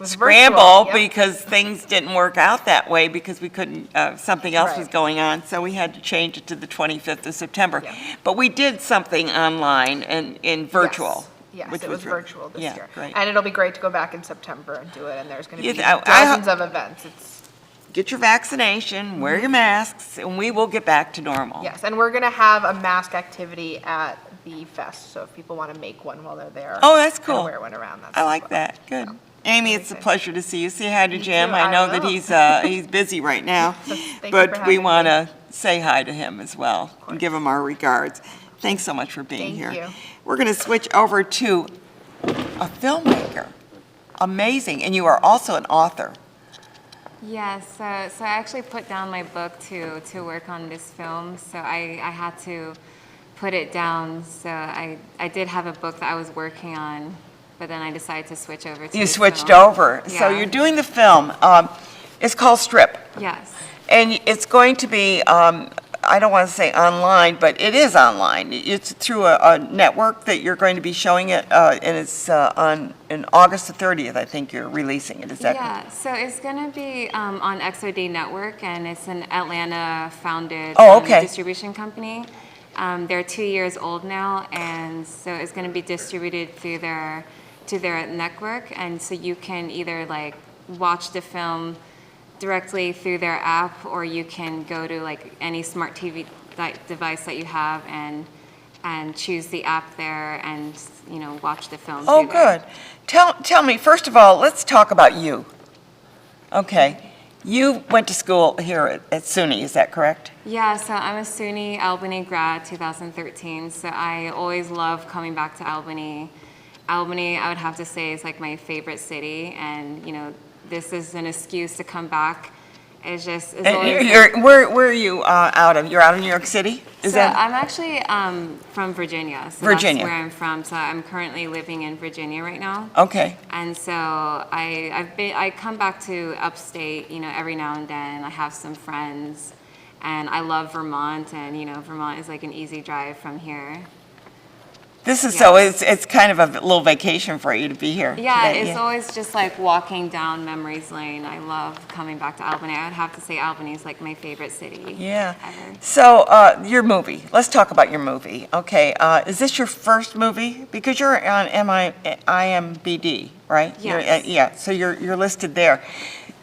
was scramble virtual, yep. because things didn't work out that way because we couldn't, something else was Right. going on, so we had to change it to the 25th of September. Yeah. But we did something online and in virtual. Yes, which it was re- virtual this yeah, year. great. And it'll be great to go back in September and do it, and there's going to be Yeah, dozens of events. Get your vaccination, wear your masks, and we will get back to normal. Yes, and we're going to have a mask activity at the fest, so if people want to make one while they're there. Oh, that's and cool. wear one around, that's I like fun. that, good. So, Amy, very it's a excited. pleasure to see you. Say hi to You Jim. too, I I know that will. he's busy right now, Thank you for but we having want me. to say hi to him as well and give him our regards. Thanks so much for being Thank here. you. We're going to switch over to a filmmaker. Amazing, and you are also an author. Yes, so I actually put down my book to work on this film, so I had to put it down. So I did have a book that I was working on but then I decided to switch over to You this switched film. over. So Yeah. you're doing the film. It's called Strip. Yes. And it's going to be, I don't want to say online, but it is online. It's through a network that you're going to be showing it, and it's on August the 30th, I think you're releasing it. Is that correct? Yeah, so it's going to be on XOD Network, and it's an Atlanta-founded Oh, okay. distribution company. They're 2 years old now, and so it's going to be distributed through to their network, and so you can either like watch the film directly through their app, or you can go to like any smart TV device that you have and choose the app there and watch the film. Oh, through there. good. Tell me, first of all, let's talk about you. Okay. You went to school here at SUNY, is that correct? Yeah, so I'm a SUNY Albany grad, 2013. So I always love coming back to Albany. Albany, I would have to say, is like my favorite city, and this is an excuse to come back. It's just it's And always where are you out of? You're out of New York City? Is so that? I'm actually from Virginia. So Virginia. That's where I'm from. So I'm currently living in Virginia right now. Okay. And so I come back to upstate, every now and then. I have some friends, and I love Vermont, and Vermont is like an easy drive from here. This is Yeah. so it's kind of a little vacation for you to be here. Yeah, today, it's always just like walking down memories lane. I love coming back to Albany. I would have to say Albany is like my favorite city. Yeah. Ever. So your movie. Let's talk about your movie. Okay. Is this your first movie? Because you're on IMBD, right? Yes. Yeah. So you're listed there.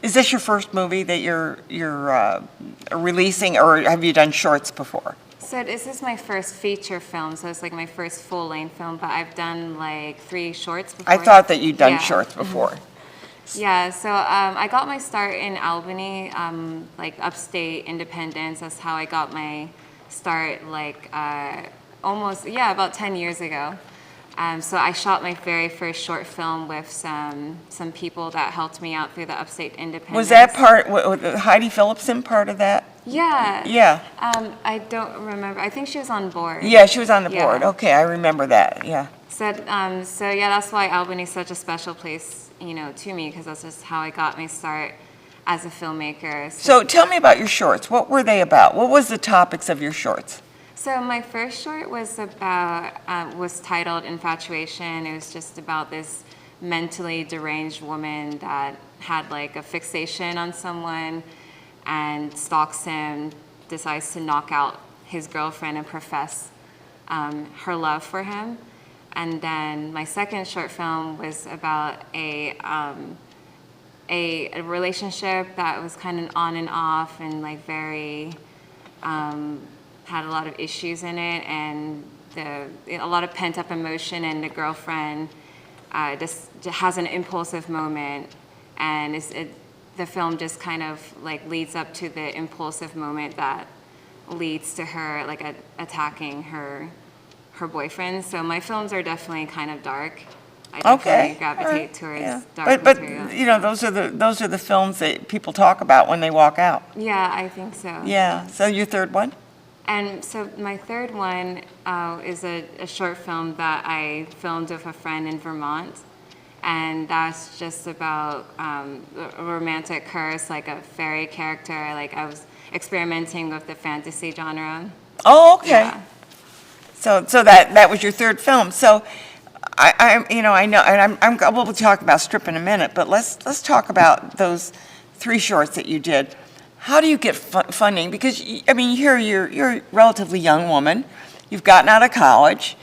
Is this your first movie that you're releasing, or have you done shorts before? So this is my first feature film, so it's like my first full-length film, but I've done like 3 shorts before. I thought that you'd done Yeah. shorts before. Yeah, so I got my start in Albany, like upstate Independence. That's how I got my start, like about 10 years ago. So I shot my very first short film with some people that helped me out through the upstate Independence. Was that part, Heidi Phillipson part of that? Yeah. Yeah. I don't remember. I think she was on board. Yeah, she was on the Yeah. board. Okay, I remember that. Yeah. So yeah, that's why Albany is such a special place, to me, because that's just how I got my start as a filmmaker. So tell me about your shorts. What were they about? What was the topics of your shorts? So my first short was titled Infatuation. It was just about this mentally deranged woman that had like a fixation on someone and stalks him, decides to knock out his girlfriend and profess her love for him. And then my second short film was about a relationship that was kind of on and off and like very had a lot of issues in it, and a lot of pent-up emotion, and the girlfriend just has an impulsive moment, and the film just kind of like leads up to the impulsive moment that leads to her like attacking her boyfriend. So my films are definitely kind of dark. I definitely gravitate towards dark material. But those are the films that people talk about when they walk out. Yeah, I think so. Yeah. So your third one? And so my third one is a short film that I filmed with a friend in Vermont. And that's just about a romantic curse, like a fairy character. Like I was experimenting with the fantasy genre. Oh, okay. Yeah. So that was your third film. So I know, and we'll talk about Strip in a minute, but let's talk about those 3 shorts that you did. How do you get funding? Because I mean, you're a relatively young woman. You've gotten out of college,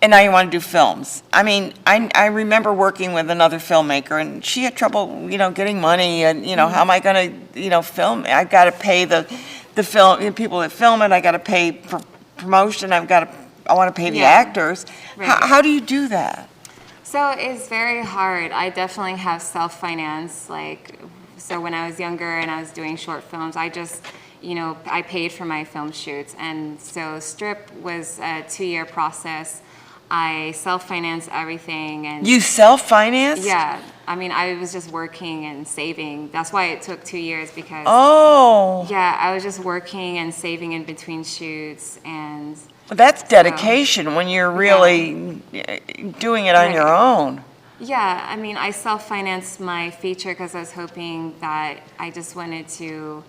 and now you want to do films. I mean, I remember working with another filmmaker, and she had trouble, getting money, and how am I going to, film? I got to pay the film people that film it. I got to pay for promotion. I want to pay the actors. Right. How do you do that? So it's very hard. I definitely have self-finance. So when I was younger and I was doing short films, I just, I paid for my film shoots. And so Strip was a 2-year process. I self-financed everything. And You self-finance? yeah, I mean, I was just working and saving. That's why it took 2 years, because Oh. yeah, I was just working and saving in between shoots. And Well, that's dedication when you're really doing it on Right. your own. Yeah, I mean, I self-financed my feature because I was hoping that I just wanted to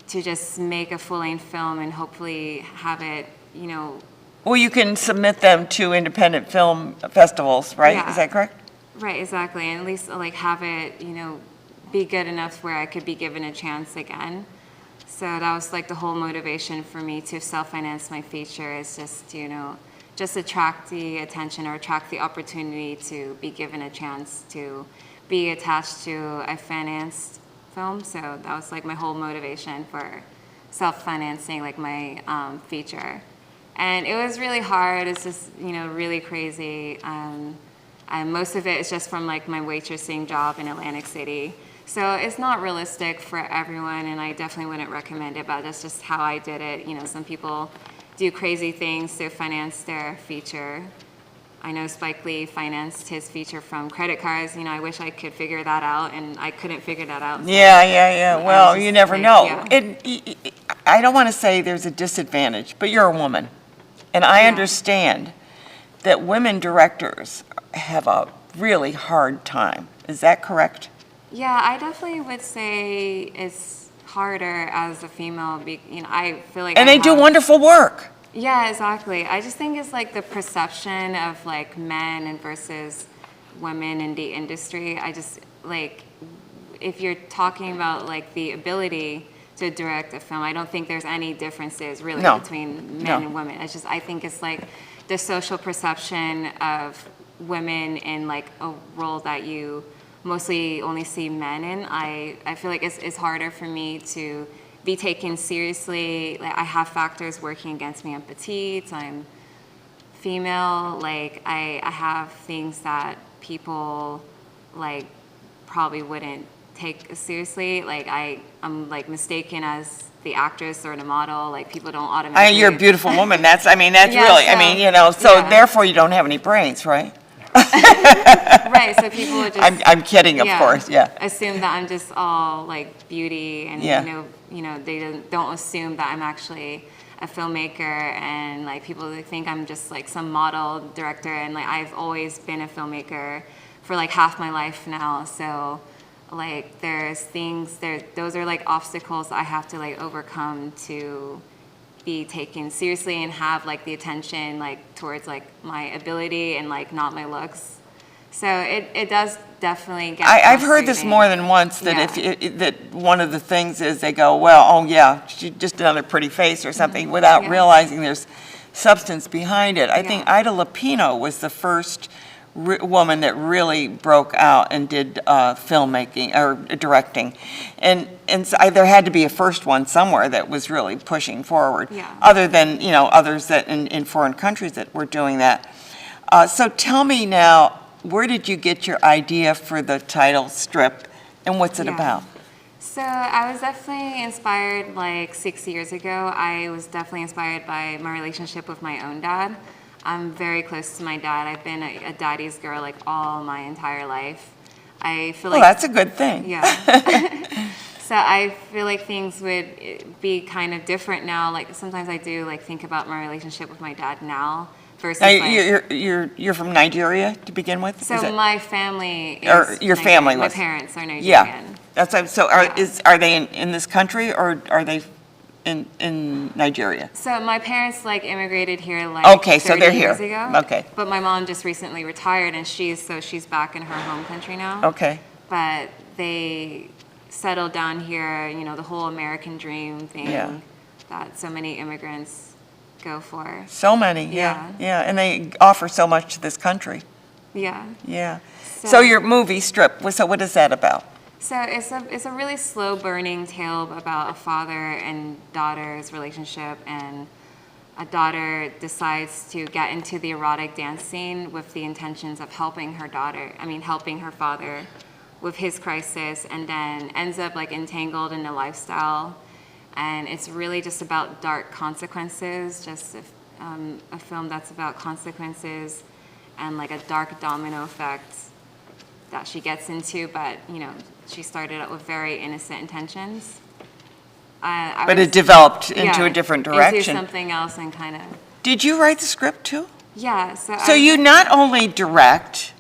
just make a full-length film and hopefully have it, you know. Well, you can submit them to independent film festivals, right? Yeah. Is that correct? Right, exactly, and at least like have it, you know, be good enough where I could be given a chance again. So that was like the whole motivation for me to self-finance my feature, is just, you know, just attract the attention or attract the opportunity to be given a chance to be attached to a financed film. So that was like my whole motivation for self-financing like my feature. And it was really hard. It's just, you know, really crazy. And most of it is just from like my waitressing job in Atlantic City. So it's not realistic for everyone, and I definitely wouldn't recommend it, but that's just how I did it. You know, some people do crazy things to finance their feature. I know Spike Lee financed his feature from credit cards. You know, I wish I could figure that out, and I couldn't figure that out. So Yeah. I Well, was you just never like, know. yeah. I don't want to say there's a disadvantage, but you're a woman. And I Yeah. understand that women directors have a really hard time. Is that correct? Yeah, I definitely would say it's harder as a female. You know, I feel like And I they do have- wonderful work. Yeah, exactly. I just think it's like the perception of like men and versus women in the industry. I just like, if you're talking about like the ability to direct a film, I don't think there's any differences really No. between men No. and women. It's just, I think it's like the social perception of women in like a role that you mostly only see men in. I feel like it's harder for me to be taken seriously. Like, I have factors working against me. I'm petite, I'm female, like I have things that people like probably wouldn't take seriously. Like I'm like mistaken as the actress or the model. Like people don't automatically. You're a beautiful woman. That's Yeah, really, so- so yeah. therefore you don't have any brains, right? Right, so people would just. I'm kidding, of course, yeah. Assume that I'm just all like beauty, and Yeah. they don't assume that I'm actually a filmmaker, and like people think I'm just like some model director, and like I've always been a filmmaker for like half my life now. So like there's things there, those are like obstacles I have to like overcome to be taken seriously and have like the attention like towards like my ability and like not my looks. So it does definitely get I've heard this frustrating. more than once, that Yeah. that one of the things is they go, well, oh yeah, she just another pretty face or something, without Yeah. realizing there's substance behind it. I think Yeah. Ida Lupino was the first woman that really broke out and did filmmaking or directing, and so there had to be a first one somewhere that was really pushing forward. Yeah. Other than others that in foreign countries that were doing that. So tell me now, where did you get your idea for the title strip, and what's it Yeah. about? So I was definitely inspired like 6 years ago. I was definitely inspired by my relationship with my own dad. I'm very close to my dad. I've been a daddy's girl like all my entire life. I feel Well, like that's a good thing. yeah. So I feel like things would be kind of different now. Like sometimes I do like think about my relationship with my dad now versus Now, like, you're from Nigeria to begin with? so Is it- my family is Or your Nigerian. family My was? parents are Nigerian. Yeah. That's so. Yeah. Are they in this country, or are they in Nigeria? So my parents like immigrated here like Okay, so 30 they're years here. ago. Okay. But my mom just recently retired, and she's back in her home country now. Okay. But they settled down here, the whole American dream thing Yeah. that so many immigrants go for. So many. Yeah. And they offer so much to this country. Yeah. Yeah. So So- your movie strip. So what is that about? So it's a really slow burning tale about a father and daughter's relationship, and a daughter decides to get into the erotic dance scene with the intentions of helping her father with his crisis, and then ends up like entangled in a lifestyle. And it's really just about dark consequences, just a film that's about consequences and like a dark domino effect that she gets into, but she started out with very innocent intentions. But it developed into a different Into direction. something else, and kind of Did you write the script too? yeah. So you not only direct,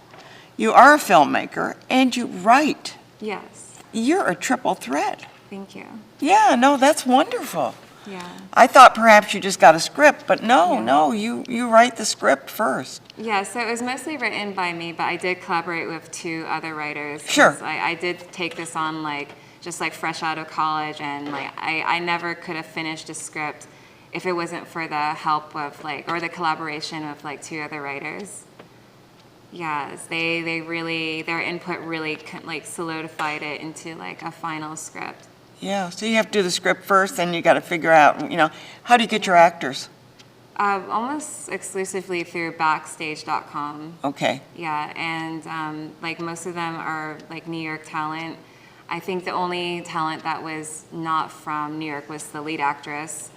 you are a filmmaker, and you write. Yes, You're a triple threat. thank you. Yeah, no, that's wonderful. Yeah. I thought perhaps you just got a script, but no, Yeah. no, you write the script first. Yeah, so it was mostly written by me, but I did collaborate with 2 other writers. 'Cause Sure. I did take this on just fresh out of college, and I never could have finished a script if it wasn't for the help of or the collaboration of 2 other writers. Yes, they really, their input really solidified it into a final script. Yeah, so you have to do the script first, then you got to figure out, how do you get your actors? Almost exclusively through Backstage.com. Okay. Yeah, and most of them are New York talent. I think the only talent that was not from New York was the lead actress.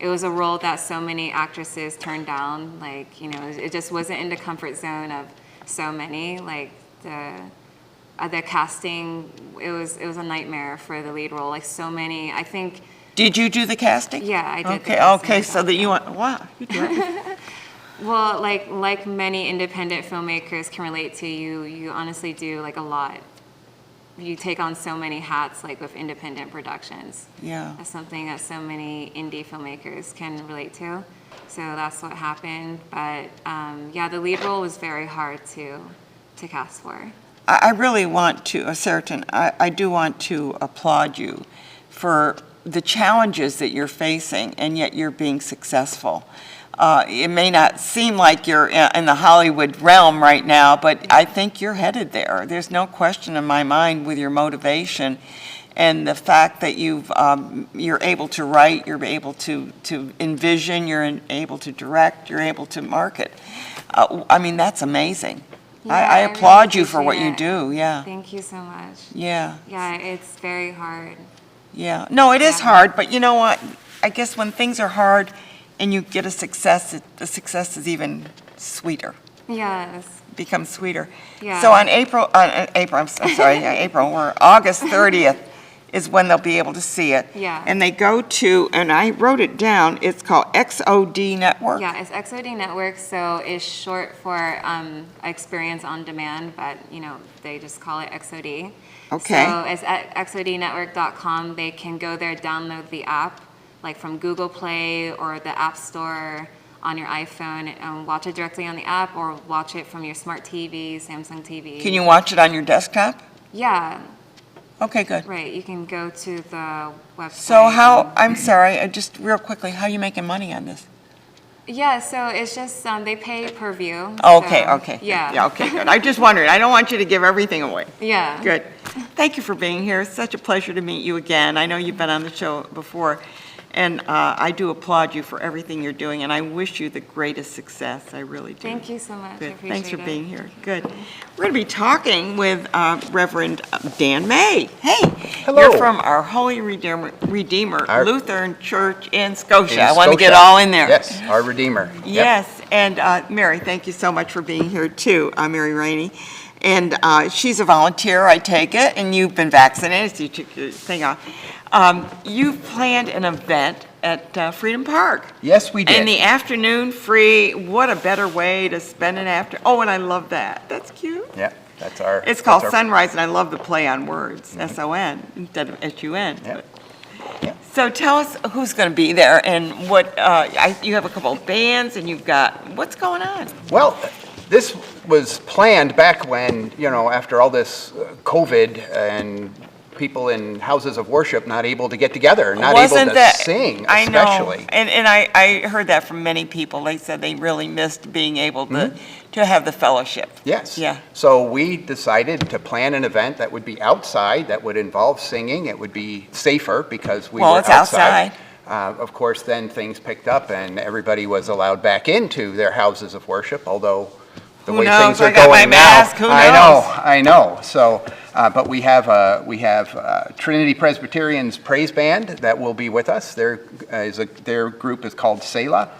It was a role that so many actresses turned down. It just wasn't in the comfort zone of so many. The casting, it was a nightmare for the lead role. So many, I think. Did you do the casting? Yeah, I did. the Okay, casting okay, so that you myself. went, wow, you did it. Well, like many independent filmmakers can relate to, you honestly do a lot. You take on so many hats with independent productions. Yeah. That's something that so many indie filmmakers can relate to. So that's what happened. But yeah, the lead role was very hard to cast for. I really want to, Osaretin, I do want to applaud you for the challenges that you're facing, and yet you're being successful. It may not seem like you're in the Hollywood realm right now, but I think you're headed there. There's no question in my mind with your motivation and the fact that you're able to write, you're able to envision, you're able to direct, you're able to market. That's amazing. Yeah, I really applaud you for what you appreciate it. do, yeah. Thank you so much. Yeah, Yeah, it's very hard. yeah. No, it is Yeah. hard, but you know what? I guess when things are hard and you get a success, the success is even sweeter, Yes. becomes sweeter. Yeah. So on April, or August 30th is when they'll be able to see it. Yeah. And they go to, and I wrote it down, it's called XOD Network. Yeah, it's XOD Network, so it's short for Experience on Demand, but they just call it XOD. Okay. So it's at xodnetwork.com. They can go there, download the app, from Google Play or the App Store on your iPhone, and watch it directly on the app, or watch it from your smart TV, Samsung TV. Can you watch it on your desktop? Yeah, Okay, good. right. You can go to the website. So I'm sorry, just real quickly, how are you making money on this? Yeah, so it's just they pay per view. Okay, so, okay. Yeah. Yeah, okay, good. I just wondered, I don't want you to give everything away. Yeah. Good. Thank you for being here. It's such a pleasure to meet you again. I know you've been on the show before, and I do applaud you for everything you're doing, and I wish you the greatest success. I really do. Thank you so much. I Good. appreciate Thanks for it. being here. Good. We're going to be talking with Reverend Dan May. Hey. Hello. You're from our Holy Redeemer Our- Lutheran Church in Scotia. in I want to get Scotia. all in there. Yes, our Redeemer. Yep. Yes, and Mary, thank you so much for being here too, Mary Rainey. And she's a volunteer, I take it, and you've been vaccinated, so you took your thing off. You've planned an event at Freedom Park. Yes, we did. In the afternoon, free. What a better way to spend an afternoon. Oh, and I love that. That's cute. Yeah, that's our. It's called that's our- Sunrise, and I love the play on words, S-O-N, instead of S-U-N. Yep. Yep. So tell us who's going to be there and what, you have a couple of bands and you've got, what's going on? Well, this was planned back when, after all this COVID and people in houses of worship not able to get together, not able to sing, I know. especially. And I heard that from many people. They said they really missed being able to have the fellowship. Yes. Yeah. So we decided to plan an event that would be outside, that would involve singing. It would be safer because we were It's outside. Of course, then things picked up and everybody was allowed back into their houses of worship, although the Who way knows? things are I got my going now. mask. Who knows? I know. So, but we have Trinity Presbyterian's praise band that will be with us. Their group is called Selah.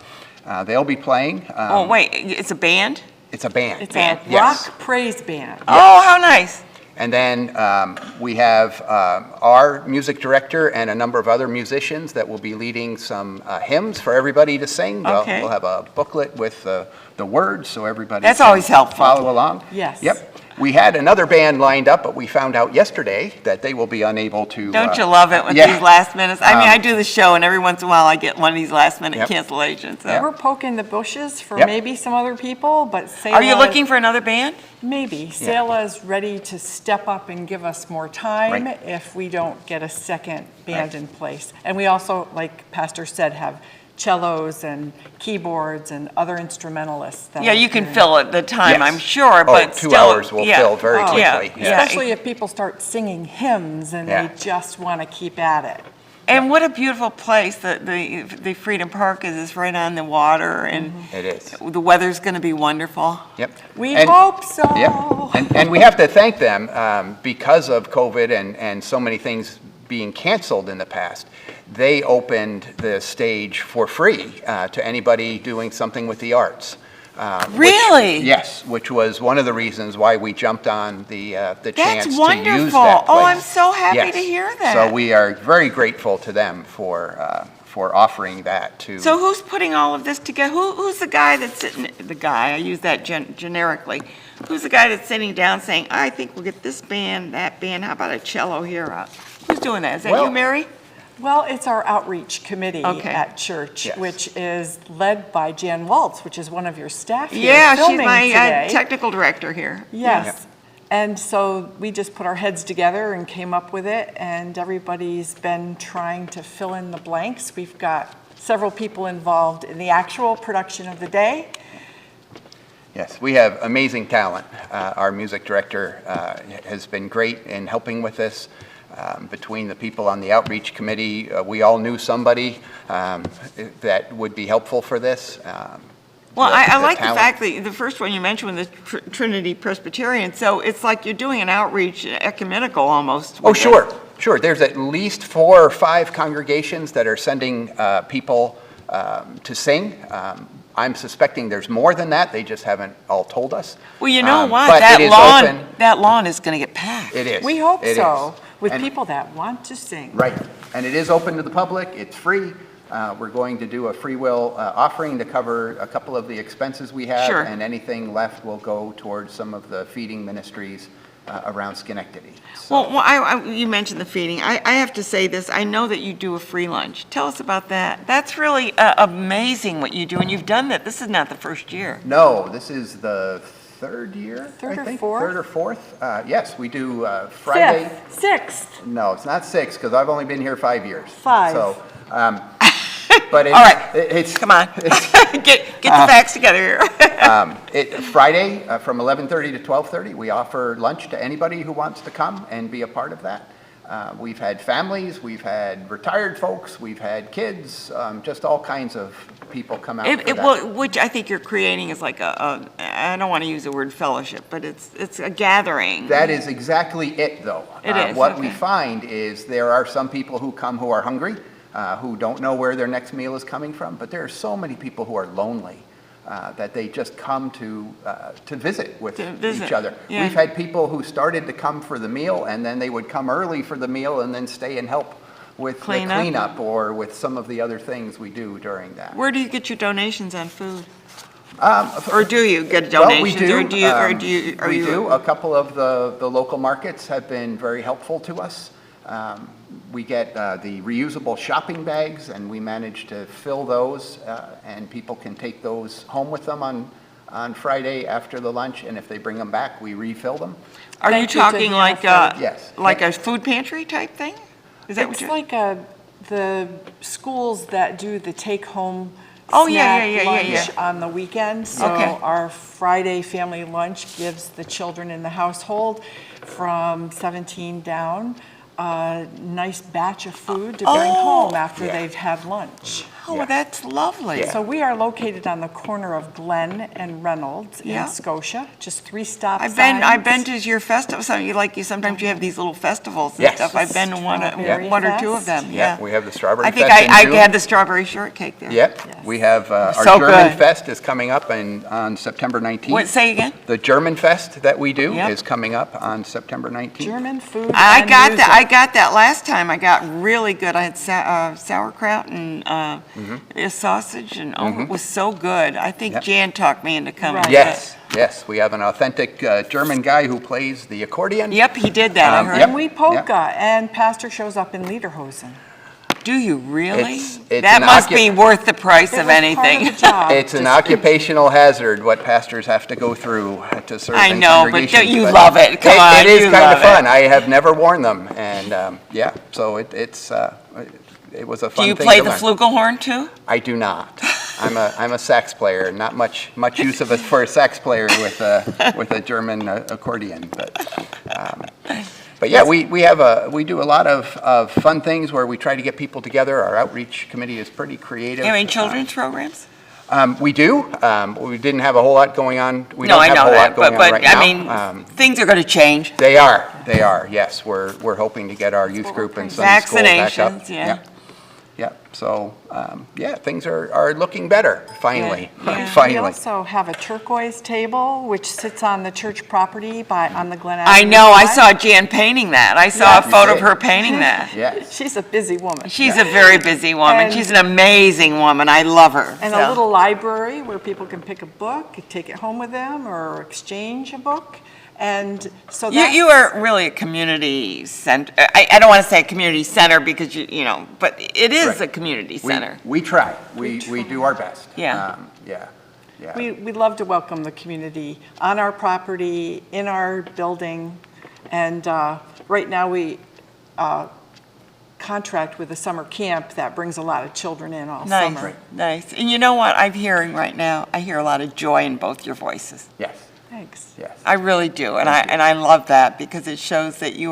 They'll be playing. Oh, wait, it's a band? It's a band. It's a Yes. rock praise band. Oh, how nice. And then we have our music director and a number of other musicians that will be leading some hymns for everybody to sing. Okay. We'll have a booklet with the words so everybody That's can always helpful. follow along. Yes. Yep. We had another band lined up, but we found out yesterday that they will be unable to. Don't you love it with yeah. these last minutes? I mean, I do the show, and every once in a while I get one of these last minute Yep. cancellations. So. Yep. We're poking the bushes for Yep. maybe some other people, but Sayla. Are you looking for another band? Maybe. Sayla is ready to step up and give us more time Right. if we don't get a second band in place. And we also, like Pastor said, have cellos and keyboards and other instrumentalists. That Yeah, are you can here. fill at the time, Yes. I'm sure, Oh, but 2 still. hours will fill very Oh, quickly. yeah. Especially if people start singing hymns and Yeah. they just want to keep at it. And what a beautiful place the Freedom Park is right on the water, and It is. the weather's going to be wonderful. Yep. We And- hope so. Yep. And we have to thank them because of COVID and so many things being canceled in the past. They opened the stage for free to anybody doing something with the arts. Really? Yes, which was one of the reasons why we jumped on the chance That's to use wonderful. that place. Oh, I'm so happy Yes. to hear that. So we are very grateful to them for offering that to. So who's putting all of this together? Who's the guy that's sitting, the guy, I use that generically. Who's the guy that's sitting down saying, I think we'll get this band, that band, how about a cello here? Who's doing that? Is that you, Well, Mary? Well, it's our outreach committee Okay. at church, Yes. which is led by Jan Waltz, which is one of your staff here Yeah, she's filming my today. technical director here. Yes. And so we just put our heads together and came up with it, and everybody's been trying to fill in the blanks. We've got several people involved in the actual production of the day. Yes, we have amazing talent. Our music director has been great in helping with this. Between the people on the outreach committee, we all knew somebody that would be helpful for this. Well, I like the talent. fact that the first one you mentioned was the Trinity Presbyterian, so it's like you're doing an outreach ecumenical almost. Oh, with sure, this. sure. There's at least 4 or 5 congregations that are sending people to sing. I'm suspecting there's more than that. They just haven't all told us. Well, you know what? But it is open. That lawn is going to get packed. It is. We hope It so, is. with And- people that want to sing. Right, and it is open to the public, it's free. We're going to do a free will offering to cover a couple of the expenses we have. Sure. And anything left will go towards some of the feeding ministries around Schenectady. So- Well, you mentioned the feeding. I have to say this. I know that you do a free lunch. Tell us about that. That's really amazing what you do, and you've done that. This is not the first year. No, this is the 3rd year, Third I or think? fourth? 3rd or 4th? Yes, we do Friday. 5th, 6th. No, it's not 6, because I've only been here 5 years. 5. So, but All right. it's. Come on. Get the facts together here. Friday from 11:30 to 12:30, we offer lunch to anybody who wants to come and be a part of that. We've had families, we've had retired folks, we've had kids, just all kinds of people come out for that. Well, which I think you're creating is like I don't want to use the word fellowship, but it's a gathering. That is exactly it, though. It is, What we okay. find is there are some people who come who are hungry, who don't know where their next meal is coming from, but there are so many people who are lonely. That they just come to visit with each other. yeah. We've had people who started to come for the meal, and then they would come early for the meal and then stay and help with the cleanup or with some of the other things we do during that. Where do you get your donations on food? Or do you get donations? Well, we do. Or do you? We do. A couple of the local markets have been very helpful to us. We get the reusable shopping bags, and we manage to fill those, and people can take those home with them on Friday after the lunch, and if they bring them back, we refill them. Are you Thank you to talking Hannah like for- Yes. like a food pantry type thing? Is that what It's you're? like the schools that do the take-home Oh, yeah, snack yeah. lunch on the weekend. So Okay. our Friday family lunch gives the children in the household from 17 down a nice batch of food to bring home after Yeah. they've had lunch. Oh, Yeah. that's lovely. Yeah. So we are located on the corner of Glen and Reynolds Yeah. in Scotia, just 3 stop I've signs. been to your festival. Sometimes you have these little festivals and Yes. stuff. I've been to one Strawberry or two of Fest. them. Yeah. We have the Strawberry I think Fest in I June. had the strawberry shortcake there. Yep, Yes. we have, our So German good. Fest is coming up on September 19th. What? Say again. The German Fest that we do Yep. is coming up on September 19th. German food I and got music. that. I got that last time. I got really good. I had sauerkraut and Mm-hmm. a sausage, and it was so good. I think Yep. Jan talked me into coming. Right. Yes, Yes, we have an authentic German guy who plays the accordion. Yep, he did that, I heard. Yep. And we polka, and pastor shows up in lederhosen. Do you really? It's That an must be worth the price It of was part anything. of the job. It's an occupational hazard what pastors have to go through to serve I in know, but congregations. don't you love it? Come on, It is you kind love of fun. it. I have never worn them, and yeah, so it was a Do fun you thing play to the learn. flugelhorn too? I do not. I'm a sax player, not much use of it for a sax player with a German accordion, but yeah, we do a lot of fun things where we try to get people together. Our outreach committee is pretty creative. You have any children's programs? We do. We didn't have a whole lot going on. We No, don't I have a know whole that, lot going on right now. I mean, things are going to change. They are, yes. We're hoping to get our youth group and Sunday school back up. Vaccinations, yeah. Yeah, so, yeah, things are looking better, finally, Yeah. We finally. also have a turquoise table, which sits on the church property on the Glen I Avenue know, I side. saw Jan painting that. I saw a Yes. photo of her painting that. Yes, She's a busy woman. She's a very busy woman. And- She's an amazing woman. I love her. And so. a little library where people can pick a book, take it home with them, or exchange a book. And so that's... You are really a community center. I don't want to say a community center because but it is Right. a community we, center. we try. We do our best. Yeah. Yeah. We love to welcome the community on our property, in our building, and right now we contract with a summer camp that brings a lot of children in all Nice, summer. nice. And you know what I'm hearing right now? I hear a lot of joy in both your voices. Yes, Thanks. yes. I really do, and I love that because it shows that you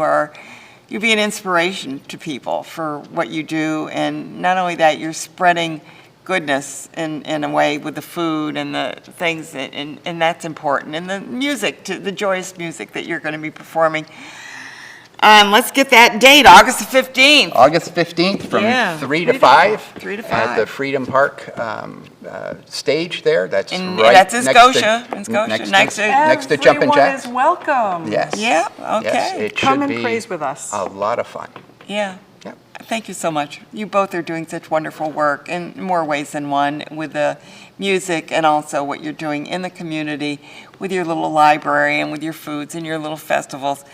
be an inspiration to people for what you do, and not only that, you're spreading goodness in a way with the food and the things, and that's important. And the music, the joyous music that you're going to be performing. Let's get that date, August the 15th. August 15th from Yeah. 3 to 5. 3 to At 5. the Freedom Park stage there. That's And right that's in next Scotia, to, in Scotia, next, next to, to- next to Jumpin' Everyone Jacks. is welcome. Yes. Yeah, Yes, okay. it Come should and be praise with us. a lot of fun. Yeah. Yep. Thank you so much. You both are doing such wonderful work in more ways than one with the music and also what you're doing in the community with your little library and with your foods and your little festivals.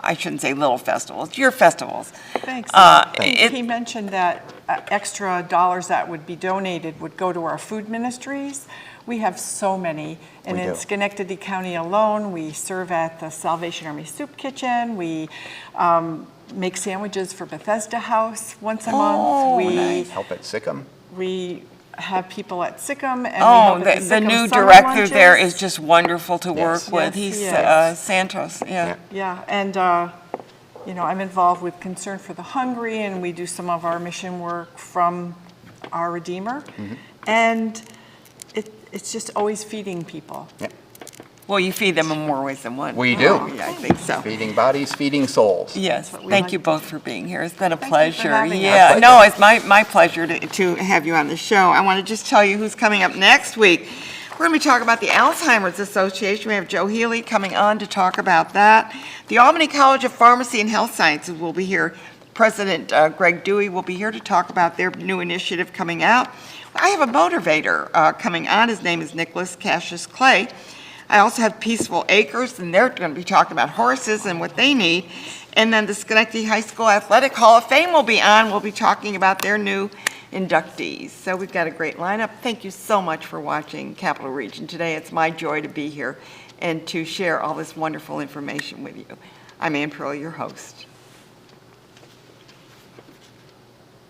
I shouldn't say little festivals, your festivals. Thanks. It- He mentioned that extra dollars that would be donated would go to our food ministries. We have so many. And We in do. Schenectady County alone, we serve at the Salvation Army Soup Kitchen. We make sandwiches for Bethesda House once a Oh, month. We nice. Help at Sikkim. we have people at Sikkim, and we Oh, help at the Sikkim new summer director there lunches. is just wonderful to work Yes. with. Yes, He's he is. Santos, yeah. Yeah, and, I'm involved with Concern for the Hungry, and we do some of our mission work from our Redeemer. Mm-hmm. And it's just always feeding people. Well, you feed them in more ways than one. We do. Oh, yeah, I think so. Feeding bodies, feeding souls. Yes, what we thank like you to both for being here. It's been a Thank you for pleasure. having us. Yeah, Our no, it's my pleasure to have you on the show. I want to just tell you who's coming up next week. We're going to be talking about the Alzheimer's Association. We have Joe Healy coming on to talk about that. The Albany College of Pharmacy and Health Sciences will be here. President Greg Dewey will be here to talk about their new initiative coming out. I have a motivator coming on. His name is Nicholas Cassius Clay. I also have Peaceful Acres, and they're going to be talking about horses and what they need. And then the Schenectady High School Athletic Hall of Fame will be on. We'll be talking about their new inductees. So we've got a great lineup. Thank you so much for watching Capital Region today. It's my joy to be here and to share all this wonderful information with you. I'm Ann Pearl, your host.